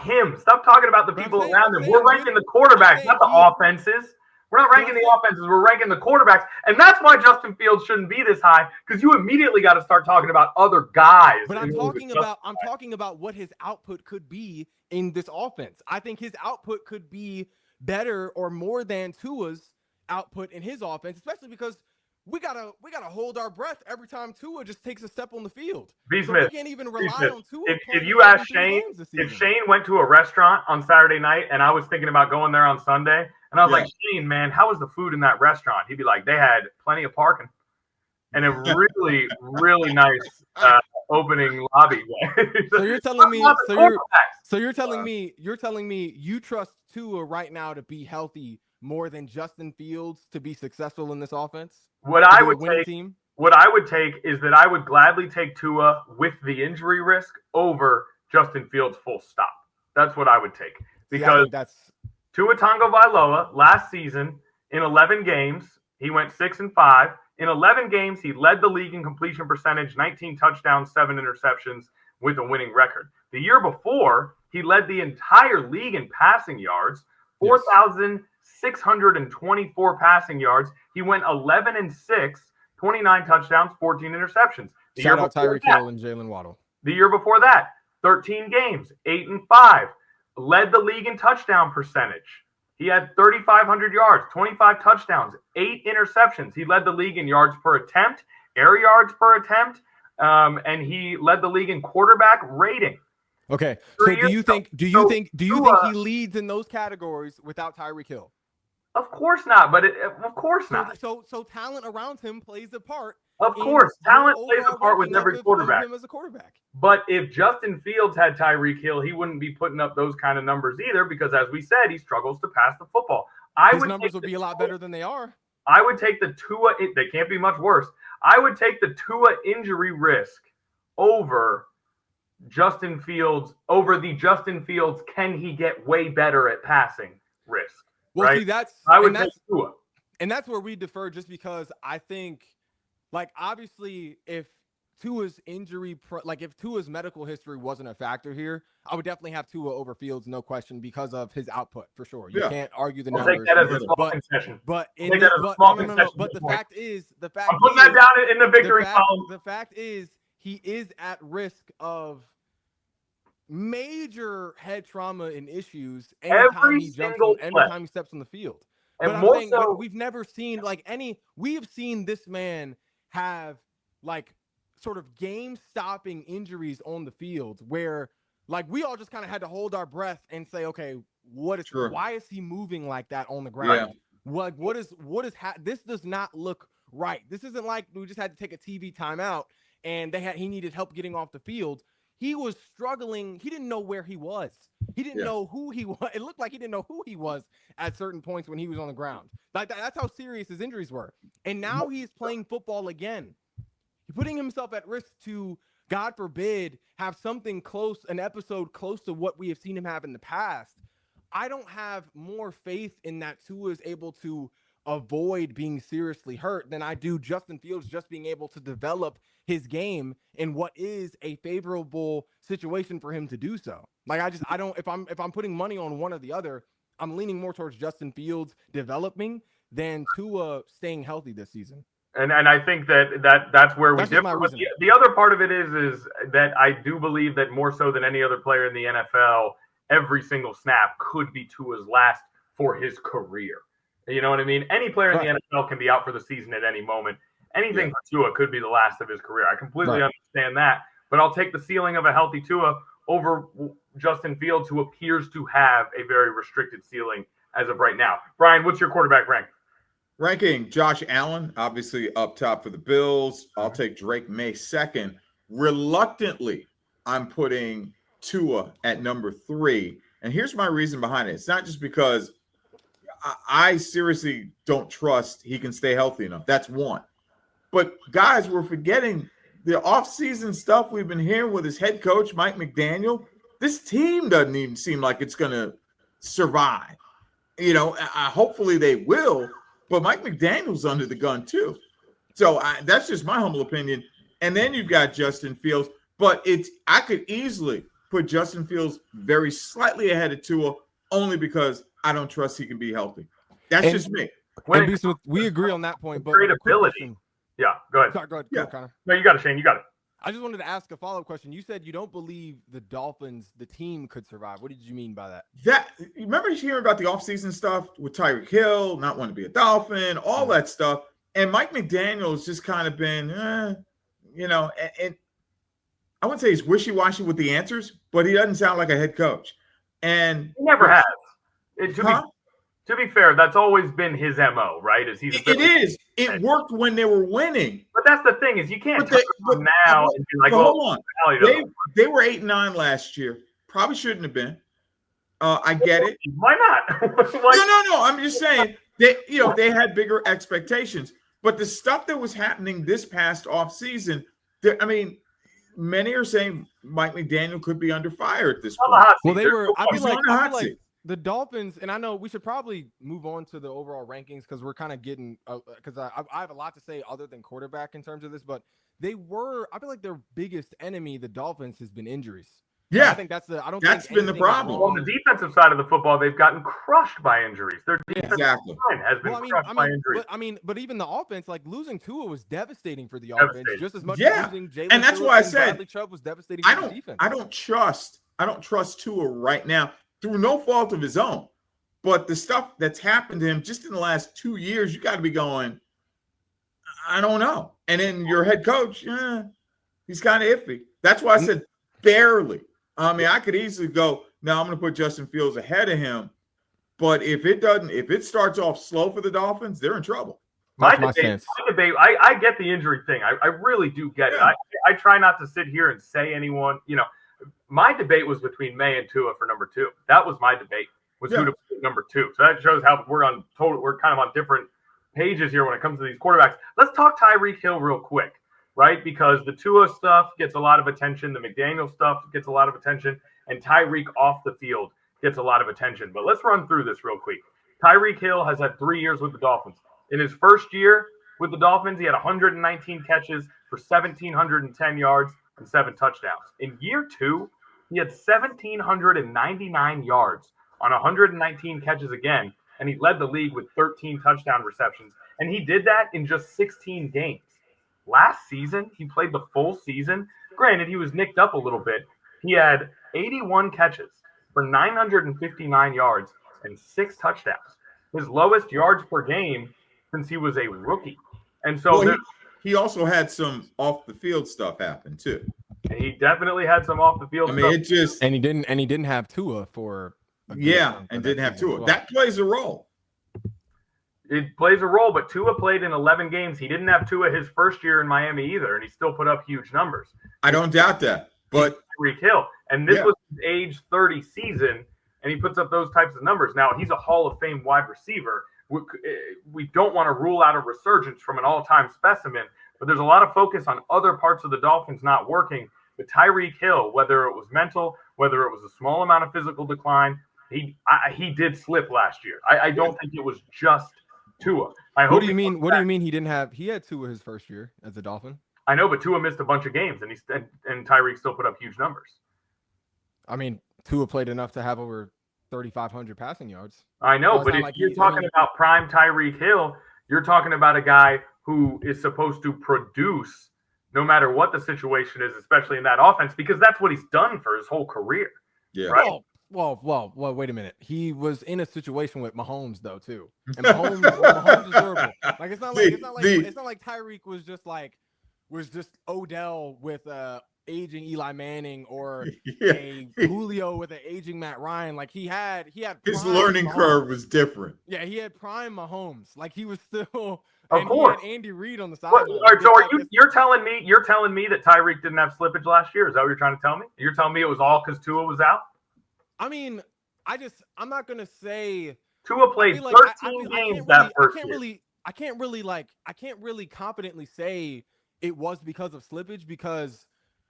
him. Stop talking about the people around him. We're ranking the quarterbacks, not the offenses. We're not ranking the offenses. We're ranking the quarterbacks. And that's why Justin Fields shouldn't be this high, because you immediately got to start talking about other guys.
But I'm talking about what his output could be in this offense. I think his output could be better or more than Tua's output in his offense, especially because we gotta hold our breath every time Tua just takes a step on the field. We can't even rely on Tua.
If you ask Shane, if Shane went to a restaurant on Saturday night and I was thinking about going there on Sunday, and I was like, Shane, man, how was the food in that restaurant? He'd be like, they had plenty of parking and a really, really nice opening lobby.
So you're telling me you trust Tua right now to be healthy more than Justin Fields to be successful in this offense?
What I would take is that I would gladly take Tua with the injury risk over Justin Fields full stop. That's what I would take. Because Tua Tagovailoa last season in 11 games, he went 6-5. In 11 games, he led the league in completion percentage, 19 touchdowns, 7 interceptions with a winning record. The year before, he led the entire league in passing yards, 4,624 passing yards. He went 11-6, 29 touchdowns, 14 interceptions.
Shout out Tyreek Hill and Jalen Waddle.
The year before that, 13 games, 8-5, led the league in touchdown percentage. He had 3,500 yards, 25 touchdowns, 8 interceptions. He led the league in yards per attempt, air yards per attempt, and he led the league in quarterback rating.
Okay, so do you think he leads in those categories without Tyreek Hill?
Of course not, of course not.
So talent around him plays a part.
Of course, talent plays a part with every quarterback.
Him as a quarterback.
But if Justin Fields had Tyreek Hill, he wouldn't be putting up those kind of numbers either, because as we said, he struggles to pass the football.
His numbers would be a lot better than they are.
I would take the Tua. They can't be much worse. I would take the Tua injury risk over Justin Fields, can he get way better at passing risk?
Well,
right?
See, that's
Tua.
And that's where we defer, just because I think, obviously, if Tua's if Tua's medical history wasn't a factor here, I would definitely have Tua over Fields, no question, because of his output, for sure. You can't argue the numbers.
Take that as a small concession.
But the fact is,
I'm putting that down in the victory column.
The fact is, he is at risk of major head trauma and issues anytime he steps on the field. But I'm saying, we've never seen we have seen this man have sort of game-stopping injuries on the field where we all just kind of had to hold our breath and say, okay, why is he moving like that on the ground? This does not look right. This isn't like we just had to take a TV timeout and he needed help getting off the field. He was struggling. He didn't know where he was. He didn't know who he was. It looked like he didn't know who he was at certain points when he was on the ground. Like that's how serious his injuries were. And now he's playing football again. He's putting himself at risk to, God forbid, have something close, an episode close to what we have seen him have in the past. I don't have more faith in that Tua is able to avoid being seriously hurt than I do Justin Fields just being able to develop his game in what is a favorable situation for him to do so. Like I don't, if I'm putting money on one or the other, I'm leaning more towards Justin Fields developing than Tua staying healthy this season.
And I think that's where we differ. The other part of it is that I do believe that more so than any other player in the NFL, every single snap could be Tua's last for his career. You know what I mean? Any player in the NFL can be out for the season at any moment. Anything for Tua could be the last of his career. I completely understand that. But I'll take the ceiling of a healthy Tua over Justin Fields, who appears to have a very restricted ceiling as of right now. Brian, what's your quarterback rank?
Ranking Josh Allen, obviously up top for the Bills. I'll take Drake May second. Reluctantly, I'm putting Tua at number 3. And here's my reason behind it. It's not just because I seriously don't trust he can stay healthy enough. That's one. But guys, we're forgetting the offseason stuff we've been hearing with his head coach, Mike McDaniel. This team doesn't even seem like it's going to survive. You know, hopefully they will, but Mike McDaniel's under the gun too. So that's just my humble opinion. And then you've got Justin Fields, but I could easily put Justin Fields very slightly ahead of Tua only because I don't trust he can be healthy. That's just me.
We agree on that point. But
great ability. Yeah, go ahead.
Go ahead, Connor.
No, you got it, Shane. You got it.
I just wanted to ask a follow-up question. You said you don't believe the Dolphins, the team, could survive. What did you mean by that?
Remember hearing about the offseason stuff with Tyreek Hill, not wanting to be a Dolphin, all that stuff. And Mike McDaniel's just kind of been, and I wouldn't say he's wishy-washy with the answers, but he doesn't sound like a head coach. And
he never has. To be fair, that's always been his MO, right?
It worked when they were winning.
But that's the thing is you can't turn them now and be like,
hold on. They were 8-9 last year. Probably shouldn't have been. I get it.
Why not?
No. I'm just saying they had bigger expectations. But the stuff that was happening this past offseason, many are saying Mike McDaniel could be under fire at this point.
Well, I feel like the Dolphins, and I know we should probably move on to the overall rankings because we're kind of getting because I have a lot to say other than quarterback in terms of this, but I feel like their biggest enemy, the Dolphins, has been injuries.
Yeah,
I think that's
been the problem.
On the defensive side of the football, they've gotten crushed by injuries. Their defensive line has been crushed by injuries.
But even the offense, like losing Tua was devastating for the offense, just as much as losing Jalen.
And that's why I said
Bradley Chubb was devastating for the defense.
I don't trust Tua right now through no fault of his own. But the stuff that's happened to him just in the last 2 years, you got to be going, I don't know. And then your head coach, he's kind of iffy. That's why I said barely. I could easily go, now I'm going to put Justin Fields ahead of him. But if it starts off slow for the Dolphins, they're in trouble.
My debate, I get the injury thing. I really do get it. I try not to sit here and say anyone, my debate was between May and Tua for number 2. That was my debate, who to put number 2. So that shows how we're kind of on different pages here when it comes to these quarterbacks. Let's talk Tyreek Hill real quick, right? Because the Tua stuff gets a lot of attention. The McDaniel stuff gets a lot of attention. And Tyreek off the field gets a lot of attention. But let's run through this real quick. Tyreek Hill has had 3 years with the Dolphins. In his first year with the Dolphins, he had 119 catches for 1,710 yards and 7 touchdowns. In year 2, he had 1,799 yards on 119 catches again, and he led the league with 13 touchdown receptions. And he did that in just 16 games. Last season, he played the full season. Granted, he was nicked up a little bit. He had 81 catches for 959 yards and 6 touchdowns. His lowest yards per game since he was a rookie. And so
he also had some off the field stuff happen too.
He definitely had some off the field stuff.
And he didn't have Tua for
didn't have Tua. Well. That plays a role.
It plays a role, but Tua played in 11 games. He didn't have Tua his first year in Miami either, and he still put up huge numbers.
I don't doubt that. But
Tyreek Hill. And this was age 30 season, and he puts up those types of numbers. Now, he's a Hall of Fame wide receiver. We don't want to rule out a resurgence from an all-time specimen, but there's a lot of focus on other parts of the Dolphins not working. But Tyreek Hill, whether it was mental, whether it was a small amount of physical decline, he did slip last year. I don't think it was just Tua.
What do you mean? What do you mean he didn't have? He had Tua his first year as a Dolphin.
I know, but Tua missed a bunch of games, and Tyreek still put up huge numbers.
I mean, Tua played enough to have over 3,500 passing yards.
I know, but if you're talking about prime Tyreek Hill, you're talking about a guy who is supposed to produce no matter what the situation is, especially in that offense, because that's what he's done for his whole career.
Yeah.
Right?
Well, wait a minute. He was in a situation with Mahomes though too, and Mahomes is durable. Like it's not like Tyreek was just Odell with aging Eli Manning or a Julio with an aging Matt Ryan. Like he had
his learning curve was different.
Yeah, he had prime Mahomes. Like he was still.
Of course.
He had Andy Reid on the side.
So you're telling me that Tyreek didn't have slippage last year? Is that what you're trying to tell me? You're telling me it was all because Tua was out?
I mean, I'm not gonna say
Tua played 13 games that first year.
I can't really confidently say it was because of slippage because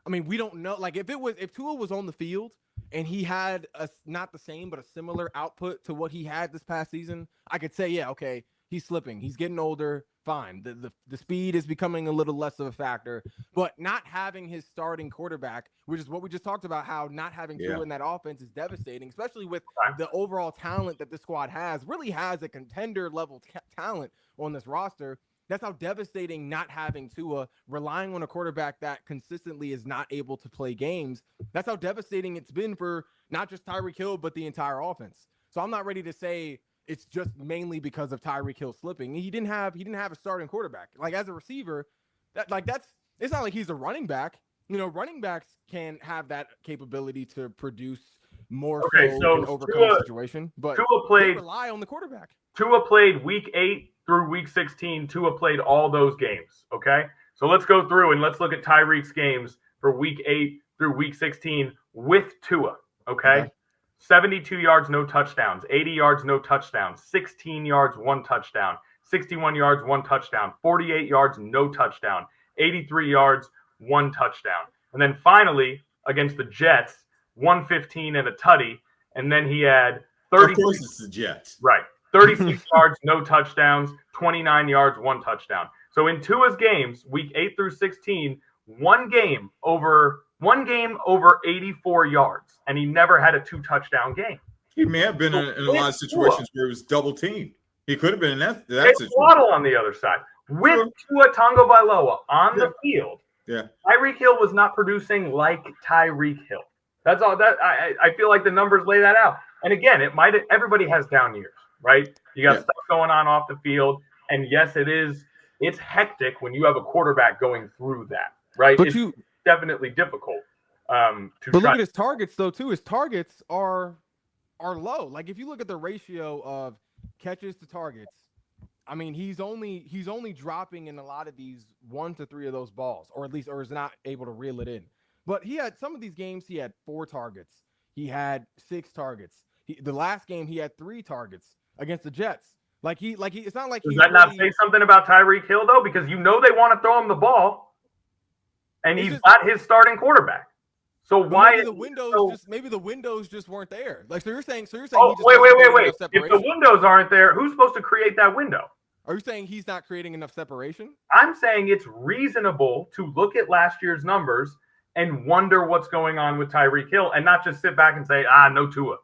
I mean we don't know. Like if Tua was on the field and he had not the same but a similar output to what he had this past season, I could say yeah, okay, he's slipping, he's getting older. Fine. The speed is becoming a little less of a factor, but not having his starting quarterback, which is what we just talked about, how not having Tua in that offense is devastating, especially with the overall talent that the squad really has a contender level talent on this roster. That's how devastating not having Tua, relying on a quarterback that consistently is not able to play games. That's how devastating it's been for not just Tyreek Hill, but the entire offense. So I'm not ready to say it's just mainly because of Tyreek Hill slipping. He didn't have a starting quarterback. Like as a receiver, it's not like he's a running back. You know, running backs can have that capability to produce more so and overcome the situation. But they rely on the quarterback.
Tua played week 8 through week 16. Tua played all those games. Okay. So let's go through and let's look at Tyreek's games for week 8 through week 16 with Tua. Okay. 72 yards, no touchdowns, 80 yards, no touchdowns, 16 yards, 1 touchdown, 61 yards, 1 touchdown, 48 yards, no touchdown, 83 yards, 1 touchdown. And then finally, against the Jets, 115 and a tutty. And then he had 30.
Of course it's the Jets.
Right. 36 yards, no touchdowns, 29 yards, 1 touchdown. So in Tua's games, week 8 through 16, one game over 84 yards, and he never had a 2-touchdown game.
He may have been in a lot of situations where he was double teamed. He could have been in that situation.
Waddle on the other side with Tua Tagovailoa on the field.
Yeah,
Tyreek Hill was not producing like Tyreek Hill. That's all. That I feel like the numbers lay that out. And again, everybody has down years, right? You got stuff going on off the field, and yes, it's hectic when you have a quarterback going through that, right?
But
it's definitely difficult.
But look at his targets though too. His targets are low. Like if you look at the ratio of catches to targets, I mean he's only dropping in a lot of these 1 to 3 of those balls, or is not able to reel it in. But he had some of these games he had 4 targets. He had 6 targets. The last game he had 3 targets against the Jets. It's not like
does that not say something about Tyreek Hill though? Because they want to throw him the ball, and he's not his starting quarterback. So why
maybe the windows just weren't there? Like so you're saying.
Oh, wait. If the windows aren't there, who's supposed to create that window?
Are you saying he's not creating enough separation?
I'm saying it's reasonable to look at last year's numbers and wonder what's going on with Tyreek Hill, and not just sit back and say, no Tua.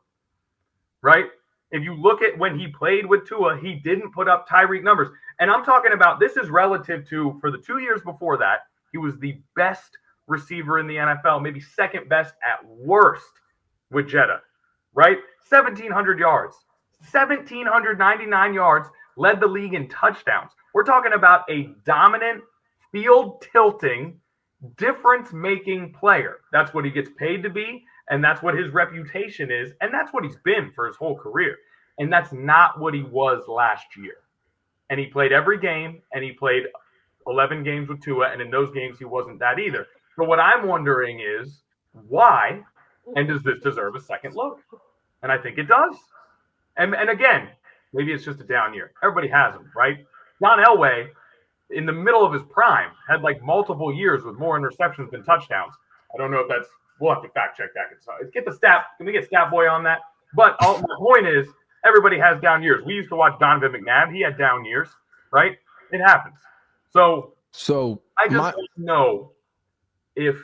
Right? If you look at when he played with Tua, he didn't put up Tyreek numbers. And I'm talking about, this is relative to, for the 2 years before that, he was the best receiver in the NFL, maybe second best at worst with Jeddah, right? 1,700 yards, 1,799 yards, led the league in touchdowns. We're talking about a dominant, field-tilting, difference-making player. That's what he gets paid to be, and that's what his reputation is, and that's what he's been for his whole career. And that's not what he was last year. And he played every game, and he played 11 games with Tua, and in those games he wasn't that either. So what I'm wondering is, why And does this deserve a second look? And I think it does. And again, maybe it's just a down year. Everybody has them, right? John Elway, in the middle of his prime, had like multiple years with more interceptions than touchdowns. I don't know if that's. We'll have to fact check that. Get the stat. Can we get Stat Boy on that? But my point is, everybody has down years. We used to watch Donovan McNabb. He had down years, right? It happens. So I just don't know if,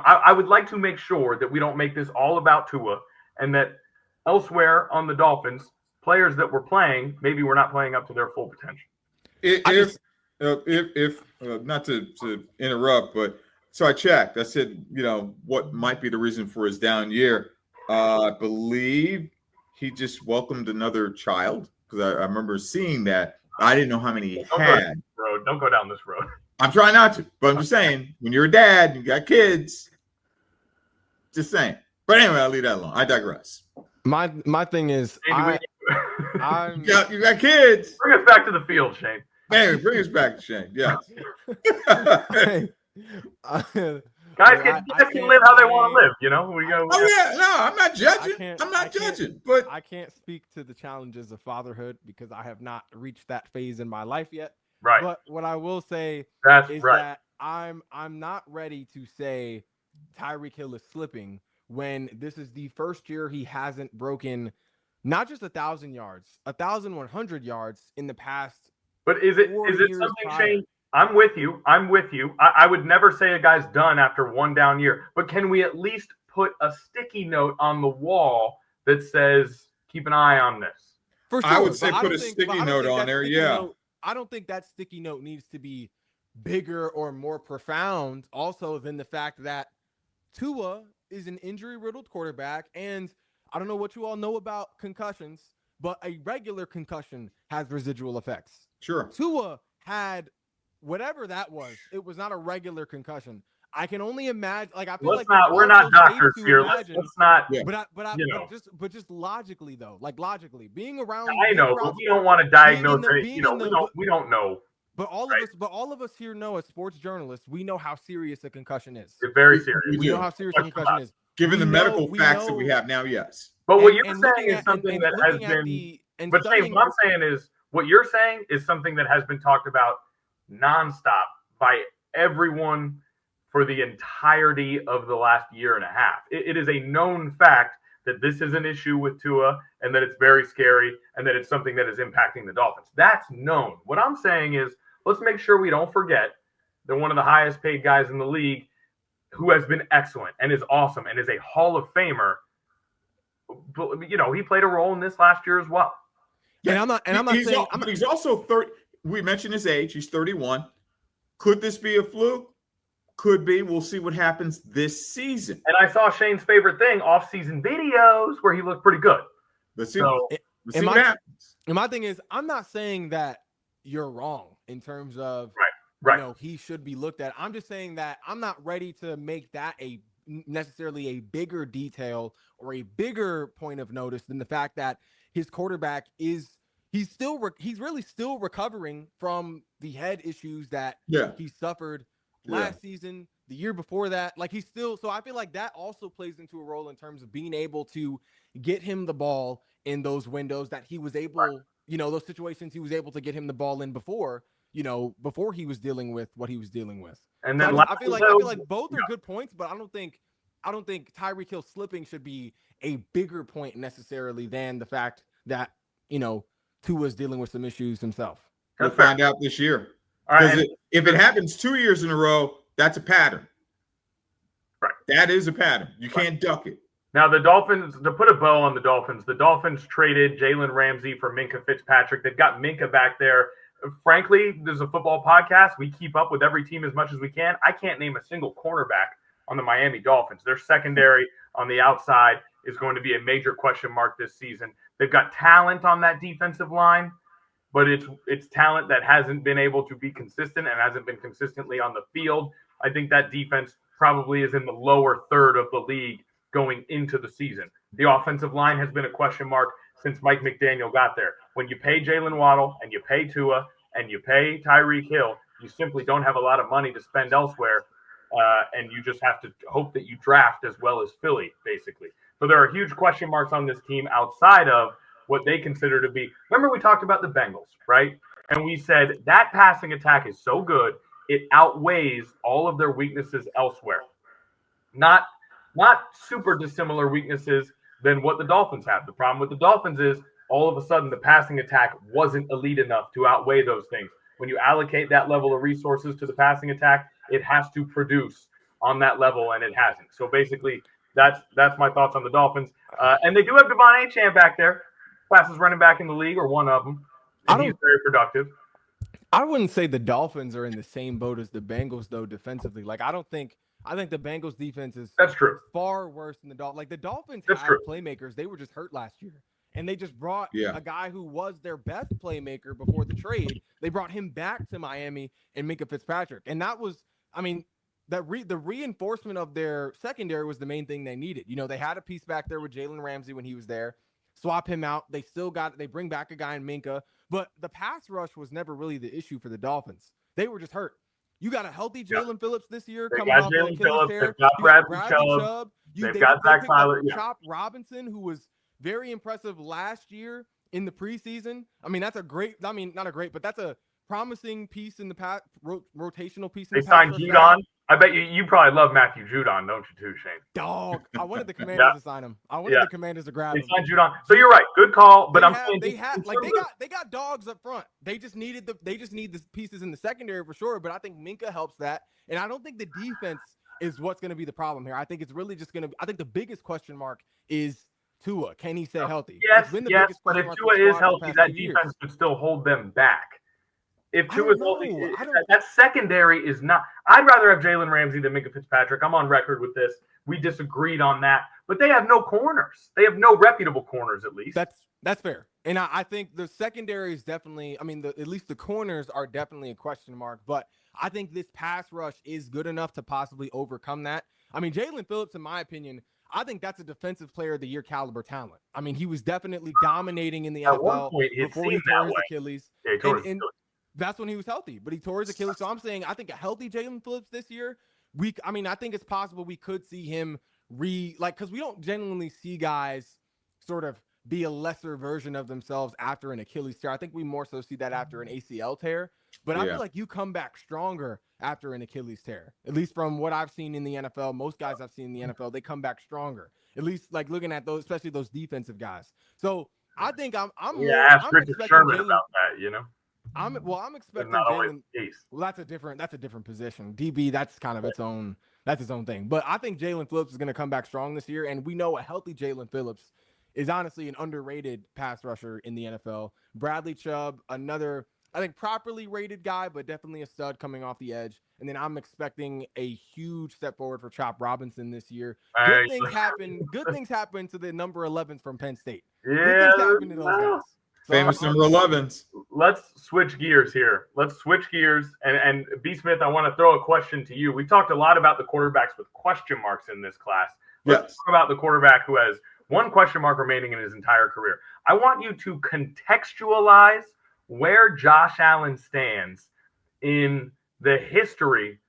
I would like to make sure that we don't make this all about Tua, and that elsewhere on the Dolphins, players that were playing, maybe we're not playing up to their full potential.
If not to interrupt, but so I checked. I said, what might be the reason for his down year? I believe he just welcomed another child, because I remember seeing that. I didn't know how many he had.
Don't go down this road.
I'm trying not to, but I'm just saying, when you're a dad, you got kids. Just saying. But anyway, I'll leave that alone. I digress.
My thing is,
you got kids.
Bring us back to the field, Shane.
Anyway, bring us back to Shane. Yes.
Guys can live how they want to live, We go.
Oh yeah, no, I'm not judging. I'm not judging, but
I can't speak to the challenges of fatherhood because I have not reached that phase in my life yet.
Right.
But what I will say is that I'm not ready to say Tyreek Hill is slipping when this is the first year he hasn't broken not just 1,000 yards, 1,100 yards in the past.
But is it something, Shane? I'm with you. I would never say a guy's done after one down year, but can we at least put a sticky note on the wall that says, keep an eye on this?
For sure,
I would say put a sticky note on there. Yeah.
I don't think that sticky note needs to be bigger or more profound also than the fact that Tua is an injury-riddled quarterback, and I don't know what you all know about concussions, but a regular concussion has residual effects.
Sure.
Tua had whatever that was. It was not a regular concussion. I can only imagine. Like I feel
we're not doctors here. Let's not.
Yeah. But just logically though, being around.
I know, but we don't want to diagnose it. We don't know.
But all of us here know as sports journalists, we know how serious a concussion is.
It's very serious.
We know how serious a concussion is.
Given the medical facts that we have now, yes.
But what you're saying is something that has been. But Shane, what I'm saying is what you're saying is something that has been talked about nonstop by everyone for the entirety of the last year and a half. It is a known fact that this is an issue with Tua and that it's very scary and that it's something that is impacting the Dolphins. That's known. What I'm saying is let's make sure we don't forget that one of the highest paid guys in the league who has been excellent and is awesome and is a Hall of Famer, he played a role in this last year as well.
Yeah, he's also 30. We mentioned his age. He's 31. Could this be a fluke? Could be. We'll see what happens this season.
And I saw Shane's favorite thing, off-season videos, where he looked pretty good.
Let's see what happens.
And my thing is, I'm not saying that you're wrong in terms of he should be looked at. I'm just saying that I'm not ready to make that necessarily a bigger detail or a bigger point of notice than the fact that his quarterback he's really still recovering from the head issues that he suffered last season, the year before that. So I feel like that also plays into a role in terms of being able to get him the ball in those windows that he was able, those situations he was able to get him the ball in before he was dealing with what he was dealing with.
And then
I feel like both are good points, but I don't think Tyreek Hill slipping should be a bigger point necessarily than the fact that, Tua's dealing with some issues himself.
We'll find out this year. Because if it happens 2 years in a row, that's a pattern.
Right.
That is a pattern. You can't duck it.
Now, the Dolphins, to put a bow on the Dolphins traded Jalen Ramsey for Minkah Fitzpatrick. They've got Minkah back there. Frankly, this is a football podcast. We keep up with every team as much as we can. I can't name a single cornerback on the Miami Dolphins. Their secondary on the outside is going to be a major question mark this season. They've got talent on that defensive line, but it's talent that hasn't been able to be consistent and hasn't been consistently on the field. I think that defense probably is in the lower third of the league going into the season. The offensive line has been a question mark since Mike McDaniel got there. When you pay Jalen Waddle and you pay Tua and you pay Tyreek Hill, you simply don't have a lot of money to spend elsewhere. and you just have to hope that you draft as well as Philly, basically. So there are huge question marks on this team outside of what they consider to be. Remember, we talked about the Bengals, right? And we said that passing attack is so good, it outweighs all of their weaknesses elsewhere. Not super dissimilar weaknesses than what the Dolphins have. The problem with the Dolphins is all of a sudden the passing attack wasn't elite enough to outweigh those things. When you allocate that level of resources to the passing attack, it has to produce on that level, and it hasn't. So basically, that's my thoughts on the Dolphins. And they do have Devon Achane back there, fastest running back in the league, or one of them. And he's very productive.
I wouldn't say the Dolphins are in the same boat as the Bengals, though, defensively. Like, I think the Bengals defense is far worse than the Dolphins. Like, the Dolphins have playmakers. They were just hurt last year. And they just brought a guy who was their best playmaker before the trade. They brought him back to Miami and Minkah Fitzpatrick. And that was, I mean, the reinforcement of their secondary was the main thing they needed. You know, they had a piece back there with Jalen Ramsey when he was there. Swap him out. They bring back a guy in Minkah. But the pass rush was never really the issue for the Dolphins. They were just hurt. You got a healthy Jalen Phillips this year coming off an Achilles tear.
They've got Bradley Chubb. They've got Zach Tyler.
Chop Robinson, who was very impressive last year in the preseason. I mean, that's not a great, but that's a promising piece in the past, rotational piece.
They signed Judon. I bet you probably love Matthew Judon, don't you too, Shane?
Dog. I wanted the Commanders to sign him. I wanted the Commanders to grab him.
They signed Judon. So you're right. Good call. But
they got dogs up front. They just need the pieces in the secondary for sure. But I think Minkah helps that. And I don't think the defense is what's going to be the problem here. I think it's really just I think the biggest question mark is Tua. Can he stay healthy?
Yes. But if Tua is healthy, that defense could still hold them back. If Tua is healthy, that secondary is not. I'd rather have Jalen Ramsey than Minkah Fitzpatrick. I'm on record with this. We disagreed on that, but they have no corners. They have no reputable corners, at least.
That's fair. And I think the secondary is definitely. I mean, at least the corners are definitely a question mark. But I think this pass rush is good enough to possibly overcome that. I mean, Jalen Phillips, in my opinion, I think that's a defensive player of the year caliber talent. I mean, he was definitely dominating in the NFL before he tore his Achilles.
Yeah, he tore his Achilles.
That's when he was healthy, but he tore his Achilles. So I'm saying I think a healthy Jalen Phillips this year, I think it's possible we could see him because we don't genuinely see guys sort of be a lesser version of themselves after an Achilles tear. I think we more so see that after an ACL tear. But I feel like you come back stronger after an Achilles tear. At least from what I've seen in the NFL, most guys I've seen in the NFL, they come back stronger. At least like looking at those, especially those defensive guys. So I think I'm
ask Richard Sherman about that, you know.
I'm expecting Jalen. Well, that's a different position. DB, that's kind of its own thing. But I think Jalen Phillips is going to come back strong this year, and we know a healthy Jalen Phillips is honestly an underrated pass rusher in the NFL. Bradley Chubb, another I think properly rated guy, but definitely a stud coming off the edge. And then I'm expecting a huge step forward for Chop Robinson this year. Good things happen to the number 11s from Penn State.
Yeah,
good things happen to those guys.
Famous number 11s.
Let's switch gears here. And B. Smith, I want to throw a question to you. We talked a lot about the quarterbacks with question marks in this class. Let's talk about the quarterback who has one question mark remaining in his entire career. I want you to contextualize where Josh Allen stands in the history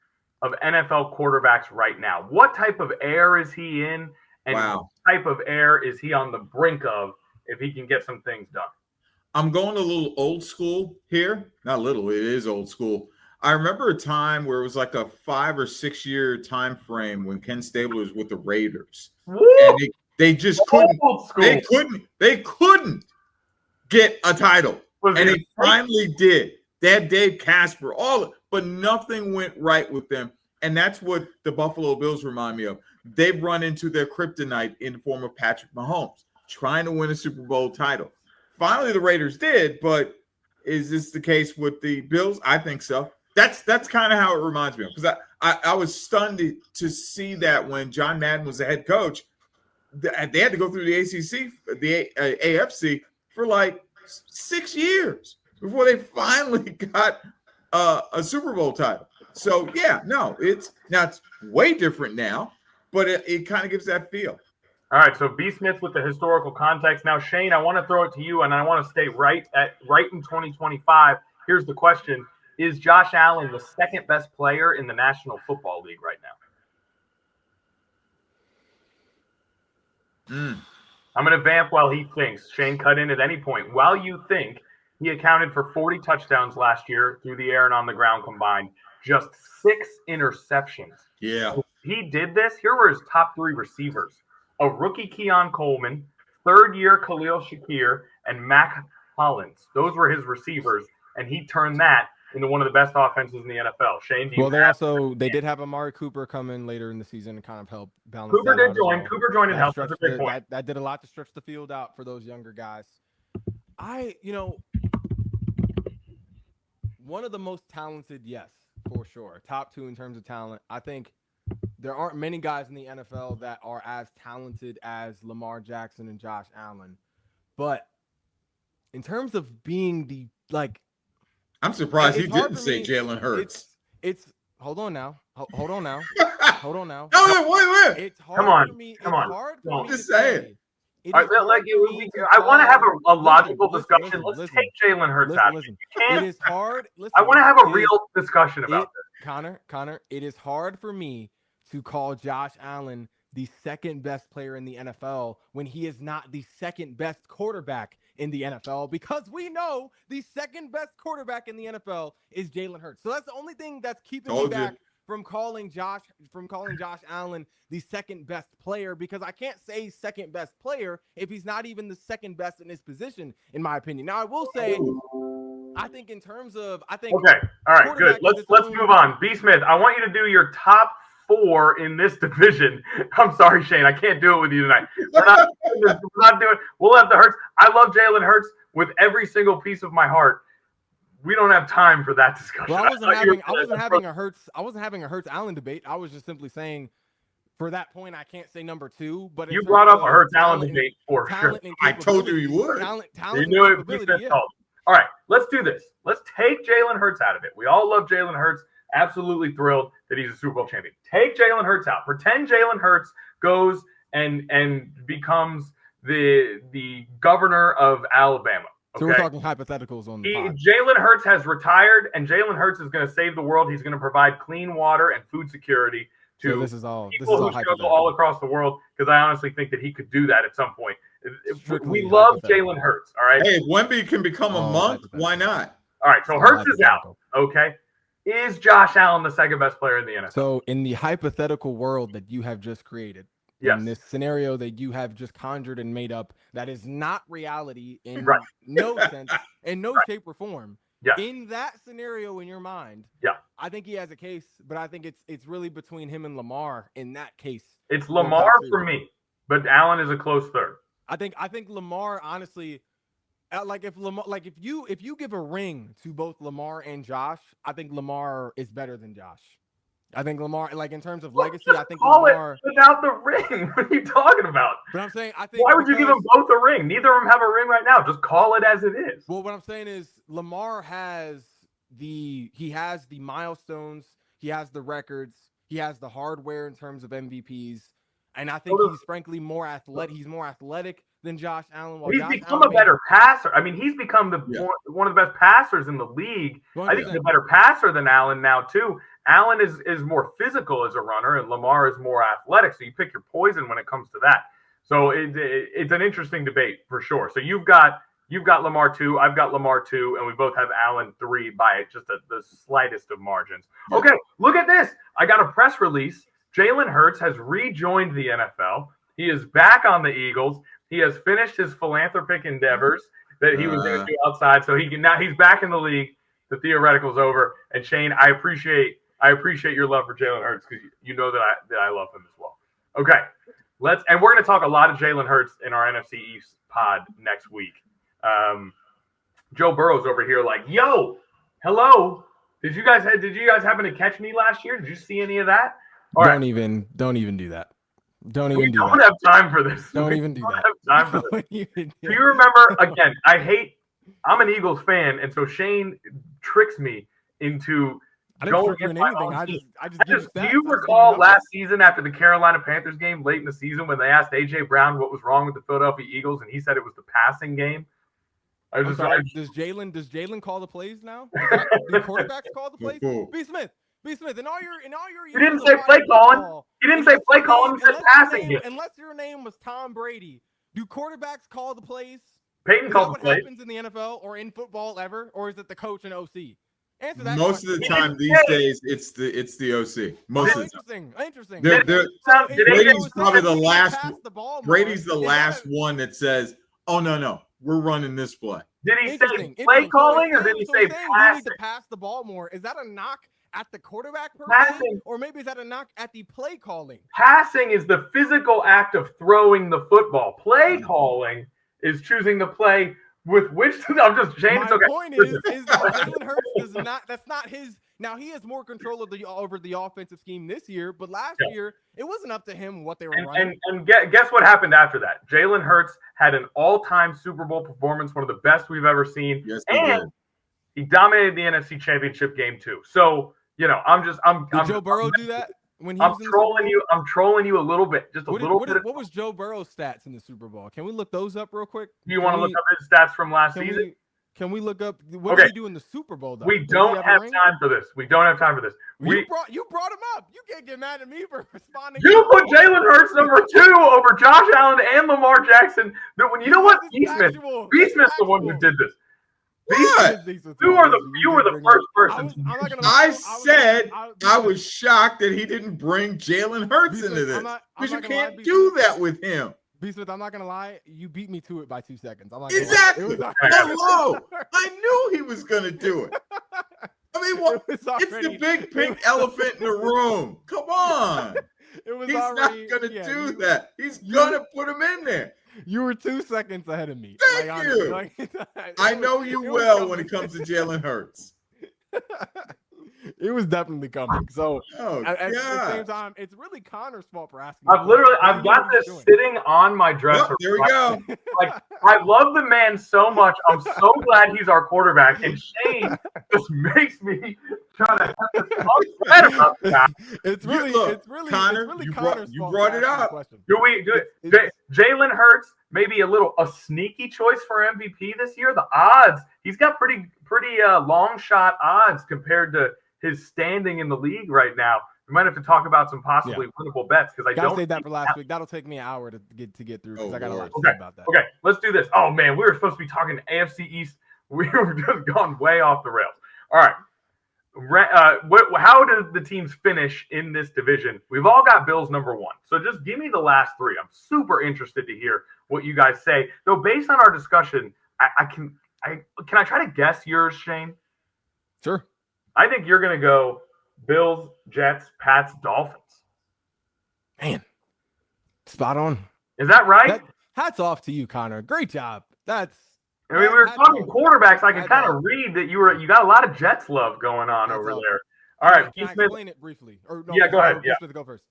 of NFL quarterbacks right now. What type of air is he in? And what type of air is he on the brink of if he can get some things done?
I'm going a little old school here. Not little, it is old school. I remember a time where it was like a 5 or 6 year time frame when Ken Stabler was with the Raiders.
Woo!
And they just couldn't. They couldn't get a title. And they finally did. They had Dave Casper, but nothing went right with them. And that's what the Buffalo Bills remind me of. They've run into their kryptonite in the form of Patrick Mahomes, trying to win a Super Bowl title. Finally, the Raiders did, but is this the case with the Bills? I think so. That's kind of how it reminds me of, because I was stunned to see that when John Madden was the head coach, they had to go through the AFC for like 6 years before they finally got a Super Bowl title. So it's way different now, but it kind of gives that feel.
All right, so B. Smith with the historical context. Now, Shane, I want to throw it to you, and I want to stay right in 2025. Here's the question. Is Josh Allen the second best player in the National Football League right now? I'm going to vamp while he thinks. Shane, cut in at any point. While you think, he accounted for 40 touchdowns last year through the air and on the ground combined. Just 6 interceptions.
Yeah.
He did this. Here were his top 3 receivers. A rookie Keon Coleman, third-year Khalil Shakir, and Mac Hollins. Those were his receivers, and he turned that into one of the best offenses in the NFL. Shane, do you
they did have Amari Cooper come in later in the season and kind of help balance
Cooper
that
did join.
well.
Cooper joined and helped. That's a good point.
That did a lot to stretch the field out for those younger guys. One of the most talented, yes, for sure. Top 2 in terms of talent. I think there aren't many guys in the NFL that are as talented as Lamar Jackson and Josh Allen. But in terms of being
I'm surprised he didn't say Jalen Hurts.
It's hold on now. Hold on now.
No, wait.
It's hard for me.
Come on.
Hard for me
just say it.
I want to have a logical discussion. Let's take Jalen Hurts out.
It is hard.
I want to have a real discussion about this.
Connor, it is hard for me to call Josh Allen the second best player in the NFL when he is not the second best quarterback in the NFL, because we know the second best quarterback in the NFL is Jalen Hurts. So that's the only thing that's keeping me back from calling Josh Allen the second best player, because I can't say second best player if he's not even the second best in his position, in my opinion. Now, I will say, I think in terms of, okay,
all right, good. Let's move on. B. Smith, I want you to do your top 4 in this division. I'm sorry, Shane, I can't do it with you tonight. We're not doing. We'll have the Hurts. I love Jalen Hurts with every single piece of my heart. We don't have time for that discussion.
Well, I wasn't having a Hurts Allen debate. I was just simply saying, for that point, I can't say number 2. But
you brought up a Hurts Allen debate for sure.
I told you you would.
Talent
you knew it. All right, let's do this. Let's take Jalen Hurts out of it. We all love Jalen Hurts. Absolutely thrilled that he's a Super Bowl champion. Take Jalen Hurts out. Pretend Jalen Hurts goes and becomes the governor of Alabama. Okay?
So we're talking hypotheticals on the pod.
Jalen Hurts has retired, and Jalen Hurts is going to save the world. He's going to provide clean water and food security to people who struggle all across the world, because I honestly think that he could do that at some point. We love Jalen Hurts, all right?
Hey, if Wemby can become a monk, why not?
All right, so Hurts is out, okay? Is Josh Allen the second best player in the NFL?
So in the hypothetical world that you have just created, in this scenario that you have just conjured and made up, that is not reality in no sense, in no shape or form.
Yeah.
In that scenario in your mind, I think he has a case, but I think it's really between him and Lamar in that case.
It's Lamar for me, but Allen is a close third.
I think Lamar, honestly, if you give a ring to both Lamar and Josh, I think Lamar is better than Josh. I think Lamar, in terms of legacy, I think Lamar
without the ring. What are you talking about?
But I'm saying, I think,
why would you give them both a ring? Neither of them have a ring right now. Just call it as it is.
Well, what I'm saying is Lamar has the milestones, he has the records, he has the hardware in terms of MVPs, and I think he's frankly more athletic. He's more athletic than Josh Allen.
He's become a better passer. I mean, he's become one of the best passers in the league. I think he's a better passer than Allen now too. Allen is more physical as a runner, and Lamar is more athletic. So you pick your poison when it comes to that. So it's an interesting debate for sure. So you've got Lamar 2, I've got Lamar 2, and we both have Allen 3 by just the slightest of margins.
Yeah.
Okay, look at this. I got a press release. Jalen Hurts has rejoined the NFL. He is back on the Eagles. He has finished his philanthropic endeavors that he was going to do outside. So he's back in the league. The theoretical's over. And Shane, I appreciate your love for Jalen Hurts, because you know that I love him as well. Okay, and we're going to talk a lot of Jalen Hurts in our NFC East pod next week. Joe Burrow's over here like, yo, hello. Did you guys happen to catch me last year? Did you see any of that?
Don't even do that. Don't
have time for this.
Don't even do that.
Have time for this. Do you remember, again, I'm an Eagles fan, and so Shane tricks me into going against my own team. Do you recall last season after the Carolina Panthers game, late in the season, when they asked A.J. Brown what was wrong with the Philadelphia Eagles, and he said it was the passing game?
I'm sorry, does Jalen call the plays now? Do quarterbacks call the plays? B. Smith, in all your
He didn't say play calling. He didn't say play calling. He said passing.
Unless your name was Tom Brady, do quarterbacks call the plays?
Peyton called the plays.
What happens in the NFL or in football ever, or is it the coach and OC? Answer that.
Most of the time these days, it's the OC. Most of the time.
Interesting.
Brady's probably the last. Brady's the last one that says, "Oh no, we're running this play."
Did he say play calling or did he say passing?
We need to pass the ball more. Is that a knock at the quarterback per se, or maybe is that a knock at the play calling?
Passing is the physical act of throwing the football. Play calling is choosing the play with which. I'm just James.
My point is that Jalen Hurts does not. That's not his. Now he has more control over the offensive scheme this year, but last year it wasn't up to him what they were running.
And guess what happened after that? Jalen Hurts had an all-time Super Bowl performance, one of the best we've ever seen, and he dominated the NFC Championship game too. So did
Joe Burrow do that? When he
I'm trolling you. I'm trolling you a little bit, just a little bit.
What was Joe Burrow's stats in the Super Bowl? Can we look those up real quick?
Do you want to look up his stats from last season?
Can we look up what did he do in the Super Bowl? Though?
We don't have time for this. You brought
him up. You can't get mad at me for responding.
You put Jalen Hurts number 2 over Josh Allen and Lamar Jackson. You know what? B. Smith's the one who did this. You were the first person.
I said I was shocked that he didn't bring Jalen Hurts into this because you can't do that with him.
B. Smith, I'm not gonna lie. You beat me to it by 2 seconds.
Exactly. Hello. I knew he was gonna do it. I mean, it's the big pink elephant in the room. Come on. He's not gonna do that. He's gonna put him in there.
You were 2 seconons ahead of me.
Thank you. I know you well when it comes to Jalen Hurts.
It was definitely coming. So at the same time, it's really Connor's fault for asking.
I've got this sitting on my dresser.
Oh, there we go.
Like, I love the man so much. I'm so glad he's our quarterback. And Shane just makes me try to have this upset about that.
It's really
Connor,
it's really
you brought it up.
Do it? Jalen Hurts, maybe a sneaky choice for MVP this year. The odds, he's got pretty long shot odds compared to his standing in the league right now. We might have to talk about some possibly winnable bets because I don't
save that for last week. That'll take me an hour to get through because I got a lot to say about that.
Okay, let's do this. Oh man, we were supposed to be talking AFC East. We were just gone way off the rails. All right. How did the teams finish in this division? We've all got Bills number 1. So just give me the last 3. I'm super interested to hear what you guys say. Though based on our discussion, can I try to guess yours, Shane?
Sure.
I think you're going to go Bills, Jets, Pats, Dolphins.
Man, spot on.
Is that right?
Hats off to you, Connor. Great job.
We were talking quarterbacks. I can kind of read that you got a lot of Jets love going on over there. All right.
Can I explain it briefly? Or no,
go ahead. Yeah.
Go first.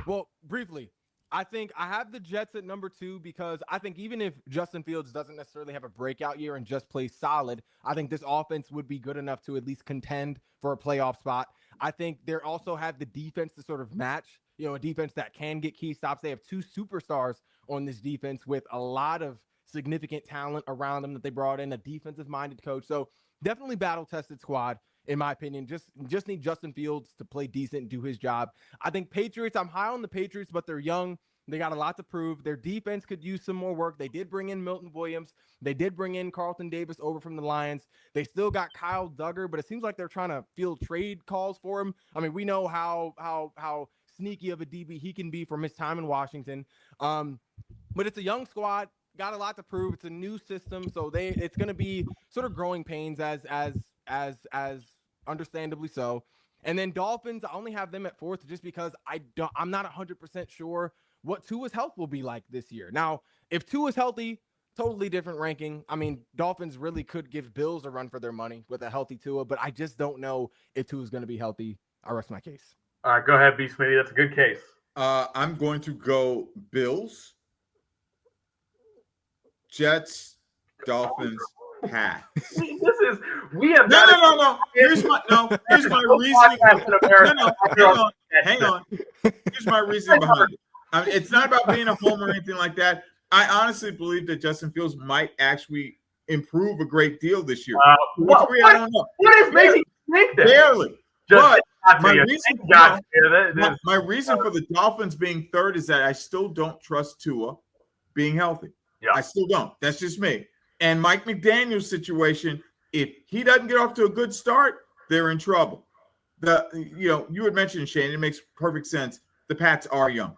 Well, briefly, I think I have the Jets at number 2 because I think even if Justin Fields doesn't necessarily have a breakout year and just plays solid, I think this offense would be good enough to at least contend for a playoff spot. I think they also have the defense to sort of match, a defense that can get key stops. They have 2 superstars on this defense with a lot of significant talent around them that they brought in, a defensive-minded coach. So definitely battle-tested squad, in my opinion. Just need Justin Fields to play decent and do his job. I think Patriots, I'm high on the Patriots, but they're young. They got a lot to prove. Their defense could use some more work. They did bring in Milton Williams. They did bring in Carlton Davis over from the Lions. They still got Kyle Duggar, but it seems like they're trying to field trade calls for him. I mean, we know how sneaky of a DB he can be from his time in Washington. But it's a young squad. Got a lot to prove. It's a new system, so it's going to be sort of growing pains as understandably so. And then Dolphins, I only have them at 4th just because I'm not 100% sure what Tua's health will be like this year. Now, if Tua's healthy, totally different ranking. I mean, Dolphins really could give Bills a run for their money with a healthy Tua, but I just don't know if Tua's going to be healthy. I rest my case.
All right, go ahead, B. Smitty. That's a good case.
I'm going to go Bills, Jets, Dolphins, Pats.
We have
no. Here's my reasoning. Hang on. Here's my reasoning behind it. It's not about being a homer or anything like that. I honestly believe that Justin Fields might actually improve a great deal this year.
What is making you think that?
Barely.
Just
But my reason for the Dolphins being third is that I still don't trust Tua being healthy.
Yeah.
I still don't. That's just me. And Mike McDaniel's situation, if he doesn't get off to a good start, they're in trouble. You had mentioned, Shane, it makes perfect sense. The Pats are young.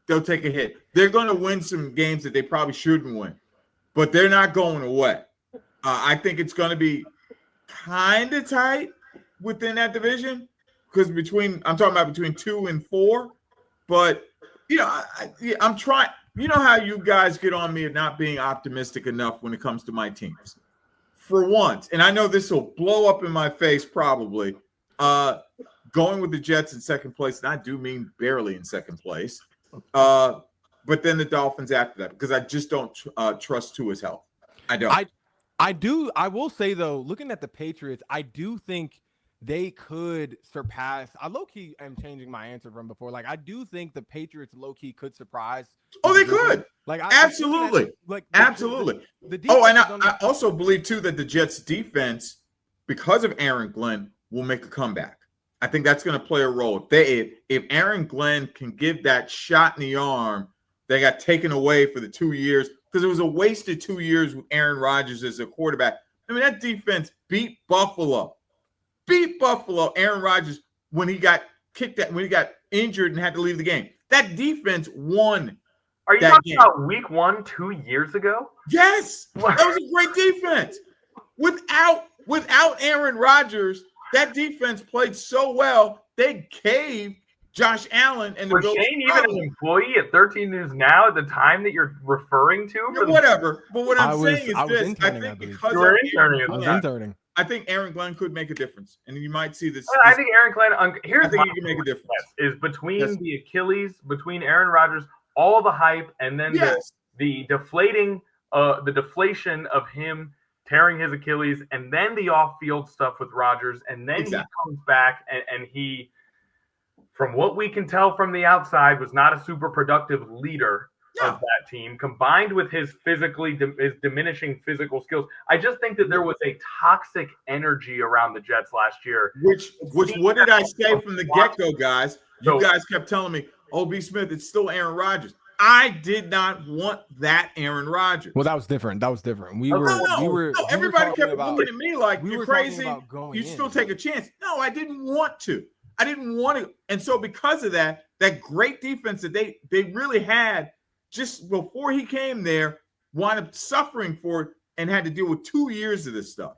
They'll take a hit. They're going to win some games that they probably shouldn't win, but they're not going away. I think it's going to be kind of tight within that division because I'm talking about between 2 and 4. But I'm trying. You know how you guys get on me at not being optimistic enough when it comes to my teams. For once, and I know this will blow up in my face probably, going with the Jets in second place, and I do mean barely in second place. But then the Dolphins after that, because I just don't trust Tua's health. I don't.
I will say, though, looking at the Patriots, I do think they could surpass. I low-key am changing my answer from before. Like, I do think the Patriots low-key could surprise.
Oh, they could. Absolutely. Absolutely. I also believe, too, that the Jets' defense, because of Aaron Glenn, will make a comeback. I think that's going to play a role. If Aaron Glenn can give that shot in the arm that got taken away for the 2 years, because it was a wasted 2 years with Aaron Rodgers as a quarterback. I mean, that defense beat Buffalo. Aaron Rodgers when he got kicked out, when he got injured and had to leave the game. That defense won.
Are you talking about week 1 2 years ago?
Yes. That was a great defense. Without Aaron Rodgers, that defense played so well, they caved Josh Allen and the
Was Shane even an employee at 13 News Now at the time that you're referring to?
Whatever. But what I'm saying is this. I think because
you were interning.
I think Aaron Glenn could make a difference. And you might see this.
I think Aaron Glenn, here's the
thing you can make a difference.
Is between the Achilles, between Aaron Rodgers, all the hype, and then the deflation of him tearing his Achilles, and then the off-field stuff with Rodgers, and then he comes back and he, from what we can tell from the outside, was not a super productive leader of that team, combined with his diminishing physical skills. I just think that there was a toxic energy around the Jets last year.
Which what did I say from the get-go, guys? You guys kept telling me, "Oh, B. Smith, it's still Aaron Rodgers." I did not want that Aaron Rodgers.
Well, that was different.
Everybody kept looking at me like you're crazy. You still take a chance. No, I didn't want to. And so because of that great defense that they really had just before he came there, wound up suffering for it and had to deal with 2 years of this stuff.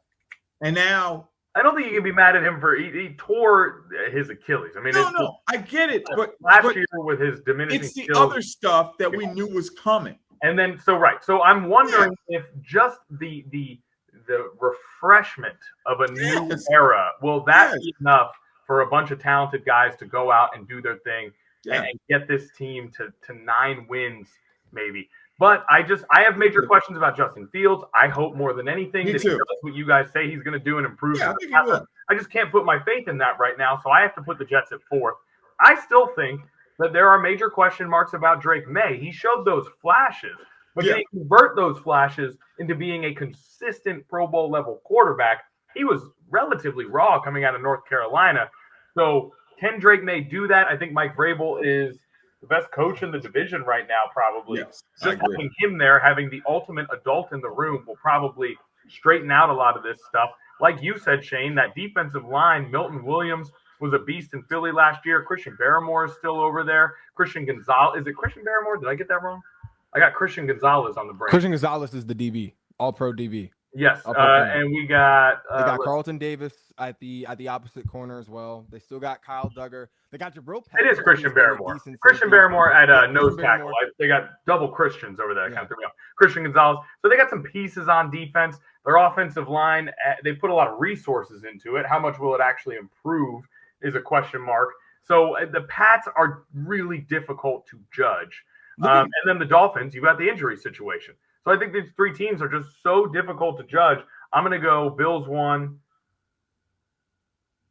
And now
I don't think you can be mad at him for he tore his Achilles. I mean,
no, I get it, but
last year with his diminishing
it's the
skills,
other stuff that we knew was coming.
And then so I'm wondering if just the refreshment of a new era will that be enough for a bunch of talented guys to go out and do their thing and get this team to 9 wins maybe. But I have major questions about Justin Fields. I hope more than anything that he does what you guys say he's going to do and improve.
Yeah,
I just can't put my faith in that right now, so I have to put the Jets at 4th. I still think that there are major question marks about Drake May. He showed those flashes, but can he convert those flashes into being a consistent Pro Bowl level quarterback? He was relatively raw coming out of North Carolina. So can Drake May do that? I think Mike Vrabel is the best coach in the division right now, probably.
Yes,
just having him there, having the ultimate adult in the room will probably straighten out a lot of this stuff. Like you said, Shane, that defensive line, Milton Williams was a beast in Philly last year. Christian Barrymore is still over there. Christian Gonzalez. Is it Christian Barrymore? Did I get that wrong? I got Christian Gonzalez on the brain.
Christian Gonzalez is the DB, all-pro DB.
Yes, and we got
they got Carlton Davis at the opposite corner as well. They still got Kyle Duggar. They got Jabril.
It is Christian Barrymore. Christian Barrymore at nose tackle. They got double Christians over there. Kind of threw me off. Christian Gonzalez. So they got some pieces on defense. Their offensive line, they put a lot of resources into it. How much will it actually improve is a question mark. So the Pats are really difficult to judge. And then the Dolphins, you've got the injury situation. So I think these 3 teams are just so difficult to judge. I'm going to go Bills 1,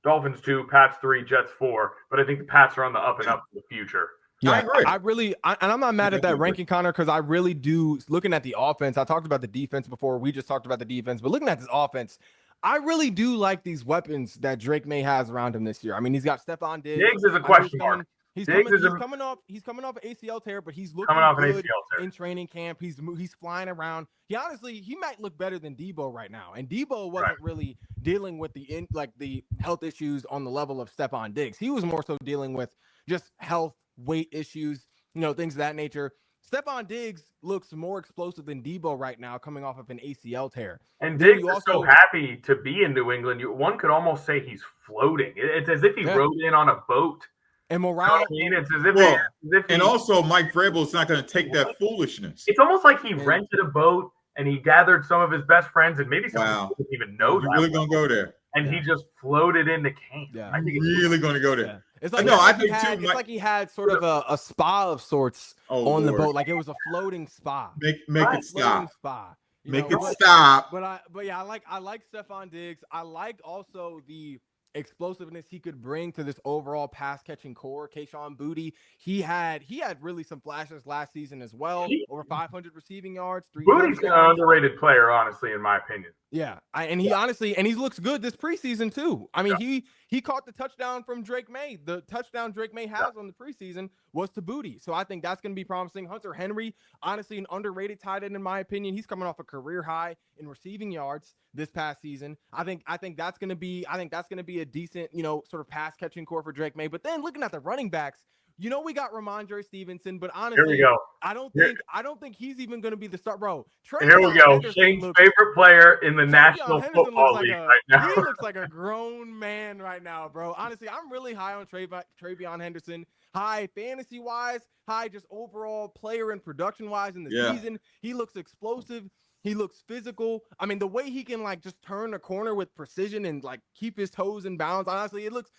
Dolphins 2, Pats 3, Jets 4. But I think the Pats are on the up and up for the future.
Yeah,
I agree.
And I'm not mad at that
Definitely
ranking, Connor, because I really do. Looking at the offense, I talked about the defense before. We just talked about the defense, but looking at this offense, I really do like these weapons that Drake May has around him this year. I mean, he's got Stephon Diggs.
Diggs is a question mark.
He's
Diggs
coming off an ACL tear, but he's looking
coming off an
good
ACL tear
in training camp. He's flying around. He might look better than Debo right now. And Debo wasn't really dealing with the health issues on the level of Stephon Diggs. He was more so dealing with just health, weight issues, things of that nature. Stephon Diggs looks more explosive than Debo right now, coming off of an ACL tear.
And Diggs is so happy to be in New England. One could almost say he's floating. It's as if he rode in on a boat.
And morale.
It's as if
and also Mike Vrabel's not going to take that foolishness.
It's almost like he rented a boat and he gathered some of his best friends and maybe some people didn't even know that.
Really going to go there.
And he just floated into camp.
Yeah. I think really going to go there.
Yeah. It's like he had sort of a spa of sorts on the boat, like it was a floating spa.
Make it stop.
Spa.
Make it stop.
But I like Stephon Diggs. I like also the explosiveness he could bring to this overall pass catching core. Kayshon Boutte, he had really some flashes last season as well. Over 500 receiving yards.
Boutte's an underrated player, honestly, in my opinion.
Yeah, he looks good this preseason too. I mean, he caught the touchdown from Drake May. The touchdown Drake May has on the preseason was to Boutte. So I think that's going to be promising. Hunter Henry, honestly, an underrated tight end in my opinion. He's coming off a career high in receiving yards this past season. I think that's going to be a decent, sort of pass catching core for Drake May. But then looking at the running backs, we got Ramondre Stevenson, but honestly,
here we go.
I don't think he's even going to be the start, bro.
Here we go. Shane's favorite player in the National Football League right now.
He looks like a grown man right now, bro. Honestly, I'm really high on Travion Henderson. High fantasy-wise, high just overall player and production-wise in the season. He looks explosive. He looks physical. I mean, the way he can just turn a corner with precision and keep his toes in bounds. Honestly, he looks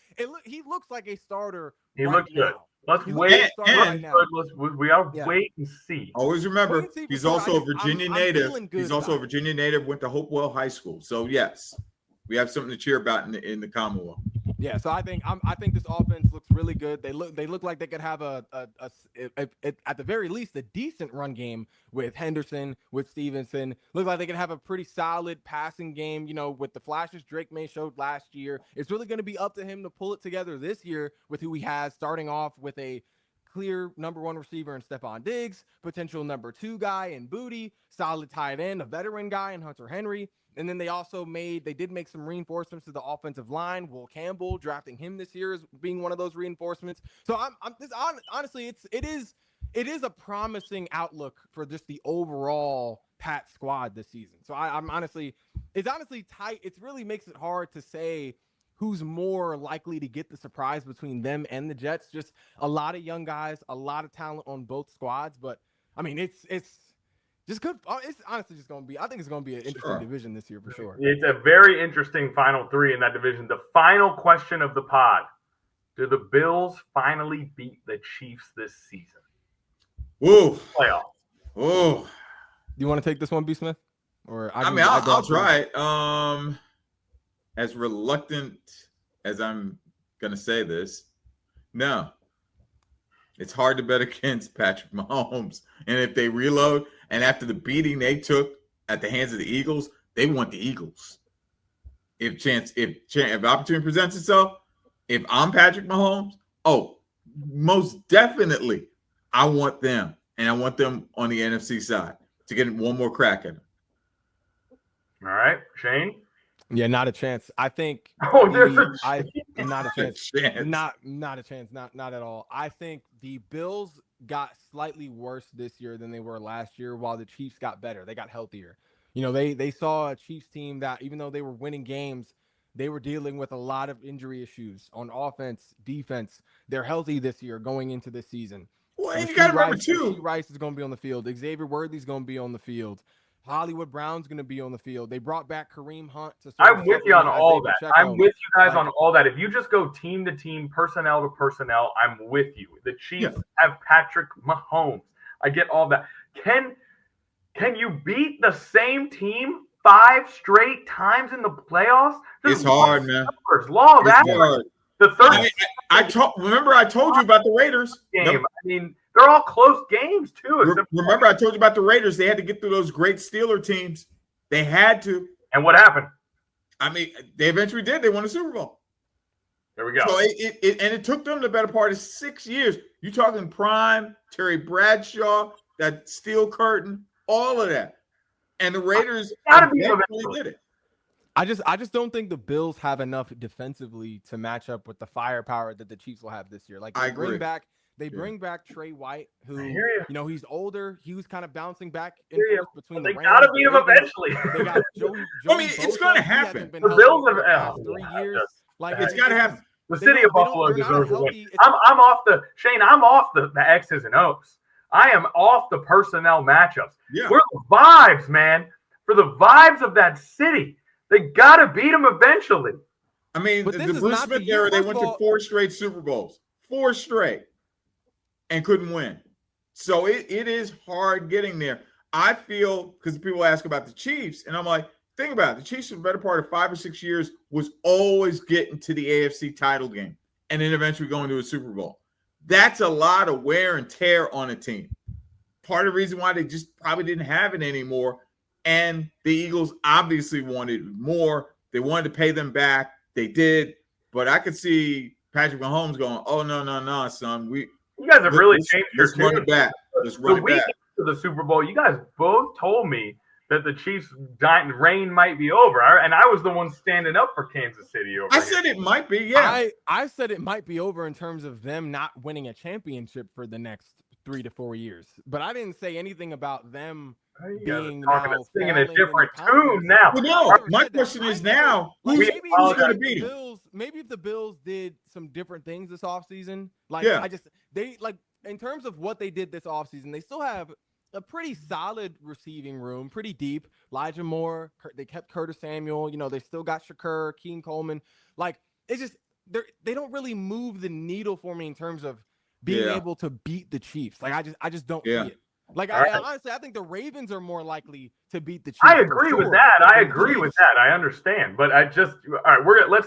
like a starter.
He looks good. Let's wait. Wait and see.
Always remember, he's also a Virginia native. He's also a Virginia native. Went to Hopewell High School. So yes, we have something to cheer about in the Commonwealth.
Yeah, so I think this offense looks really good. They look like they could have at the very least a decent run game with Henderson, with Stevenson. Look like they could have a pretty solid passing game, with the flashes Drake May showed last year. It's really going to be up to him to pull it together this year with who he has, starting off with a clear number one receiver in Stephon Diggs, potential number two guy in Boutte, solid tight end, a veteran guy in Hunter Henry. And then they did make some reinforcements to the offensive line. Will Campbell, drafting him this year as being one of those reinforcements. So honestly, it is a promising outlook for just the overall Pat squad this season. So it's honestly tight. It really makes it hard to say who's more likely to get the surprise between them and the Jets. Just a lot of young guys, a lot of talent on both squads. But I mean, it's just good. It's honestly just going to be. I think it's going to be an interesting division this year for sure.
It's a very interesting final three in that division. The final question of the pod: do the Bills finally beat the Chiefs this season?
Whoa!
Playoffs.
Whoa!
Do you want to take this one, B. Smith? Or
I'll try it. As reluctant as I'm going to say this, no. It's hard to bet against Patrick Mahomes. And if they reload, and after the beating they took at the hands of the Eagles, they want the Eagles. If opportunity presents itself, if I'm Patrick Mahomes, most definitely I want them. And I want them on the NFC side to get one more crack at them.
All right, Shane?
Yeah, not a chance. I think.
There's
not a chance. Not a chance. Not at all. I think the Bills got slightly worse this year than they were last year, while the Chiefs got better. They got healthier. They saw a Chiefs team that, even though they were winning games, they were dealing with a lot of injury issues on offense, defense. They're healthy this year going into this season.
Well, and you got to remember too,
Rice is going to be on the field. Xavier Worthy's going to be on the field. Hollywood Brown's going to be on the field. They brought back Kareem Hunt.
I'm with you on all that. I'm with you guys on all that. If you just go team to team, personnel to personnel, I'm with you. The Chiefs have Patrick Mahomes. I get all that. Can you beat the same team 5 straight times in the playoffs?
It's hard, man.
Law of averages. The third
remember I told you about the Raiders
game. I mean, they're all close games too.
Remember I told you about the Raiders. They had to get through those great Steeler teams. They had to.
And what happened?
I mean, they eventually did. They won the Super Bowl.
There we go.
So it took them the better part of 6 years. You talking prime, Terry Bradshaw, that steel curtain, all of that. And the Raiders eventually did it.
I just don't think the Bills have enough defensively to match up with the firepower that the Chiefs will have this year. Like
I agree.
Bring back Trey White, who he's older. He was kind of bouncing back and forth between the Rams.
They gotta beat him eventually.
They got Joey
I mean, it's going to happen.
The
Bills
have 3 years. Like
it's got to happen.
The city of Buffalo deserves a win. I'm off the X's and O's. I am off the personnel matchups.
Yeah.
We're the vibes, man. For the vibes of that city. They got to beat them eventually.
I mean, the Bruce Smith era, they went to 4 straight Super Bowls. 4 straight. And couldn't win. So it is hard getting there. I feel, because people ask about the Chiefs, and I'm like, think about it. The Chiefs, for the better part of 5 or 6 years, was always getting to the AFC title game and then eventually going to a Super Bowl. That's a lot of wear and tear on a team. Part of the reason why they just probably didn't have it anymore. And the Eagles obviously wanted more. They wanted to pay them back. They did. But I could see Patrick Mahomes going, oh, no, son. You
guys have really changed your tune.
Run it back. Let's run it back.
To the Super Bowl, you guys both told me that the Chiefs' reign might be over. And I was the one standing up for Kansas City over
I said it might be, yeah.
I said it might be over in terms of them not winning a championship for the next 3 to 4 years. But I didn't say anything about them being
singing a different tune now.
Well, no, my question is now, who's going to beat them?
Maybe if the Bills did some different things this offseason, in terms of what they did this offseason, they still have a pretty solid receiving room, pretty deep. Elijah Moore, they kept Curtis Samuel. They still got Shakur, Keen Coleman. Like, it's just they don't really move the needle for me in terms of being able to beat the Chiefs. Like, I just don't see it. Like, honestly, I think the Ravens are more likely to beat the Chiefs.
I agree with that. I understand, but all right.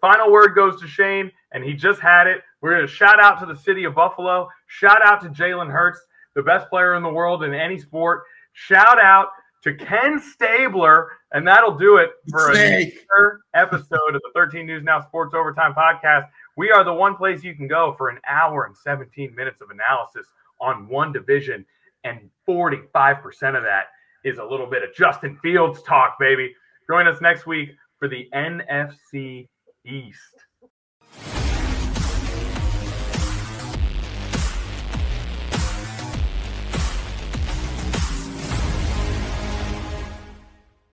Final word goes to Shane, and he just had it. We're going to shout out to the city of Buffalo. Shout out to Jalen Hurts, the best player in the world in any sport. Shout out to Ken Stabler, and that'll do it for another episode of the 13 News Now Sports Overtime Podcast. We are the one place you can go for an hour and 17 minutes of analysis on one division, and 45% of that is a little bit of Justin Fields talk, baby. Join us next week for the NFC East.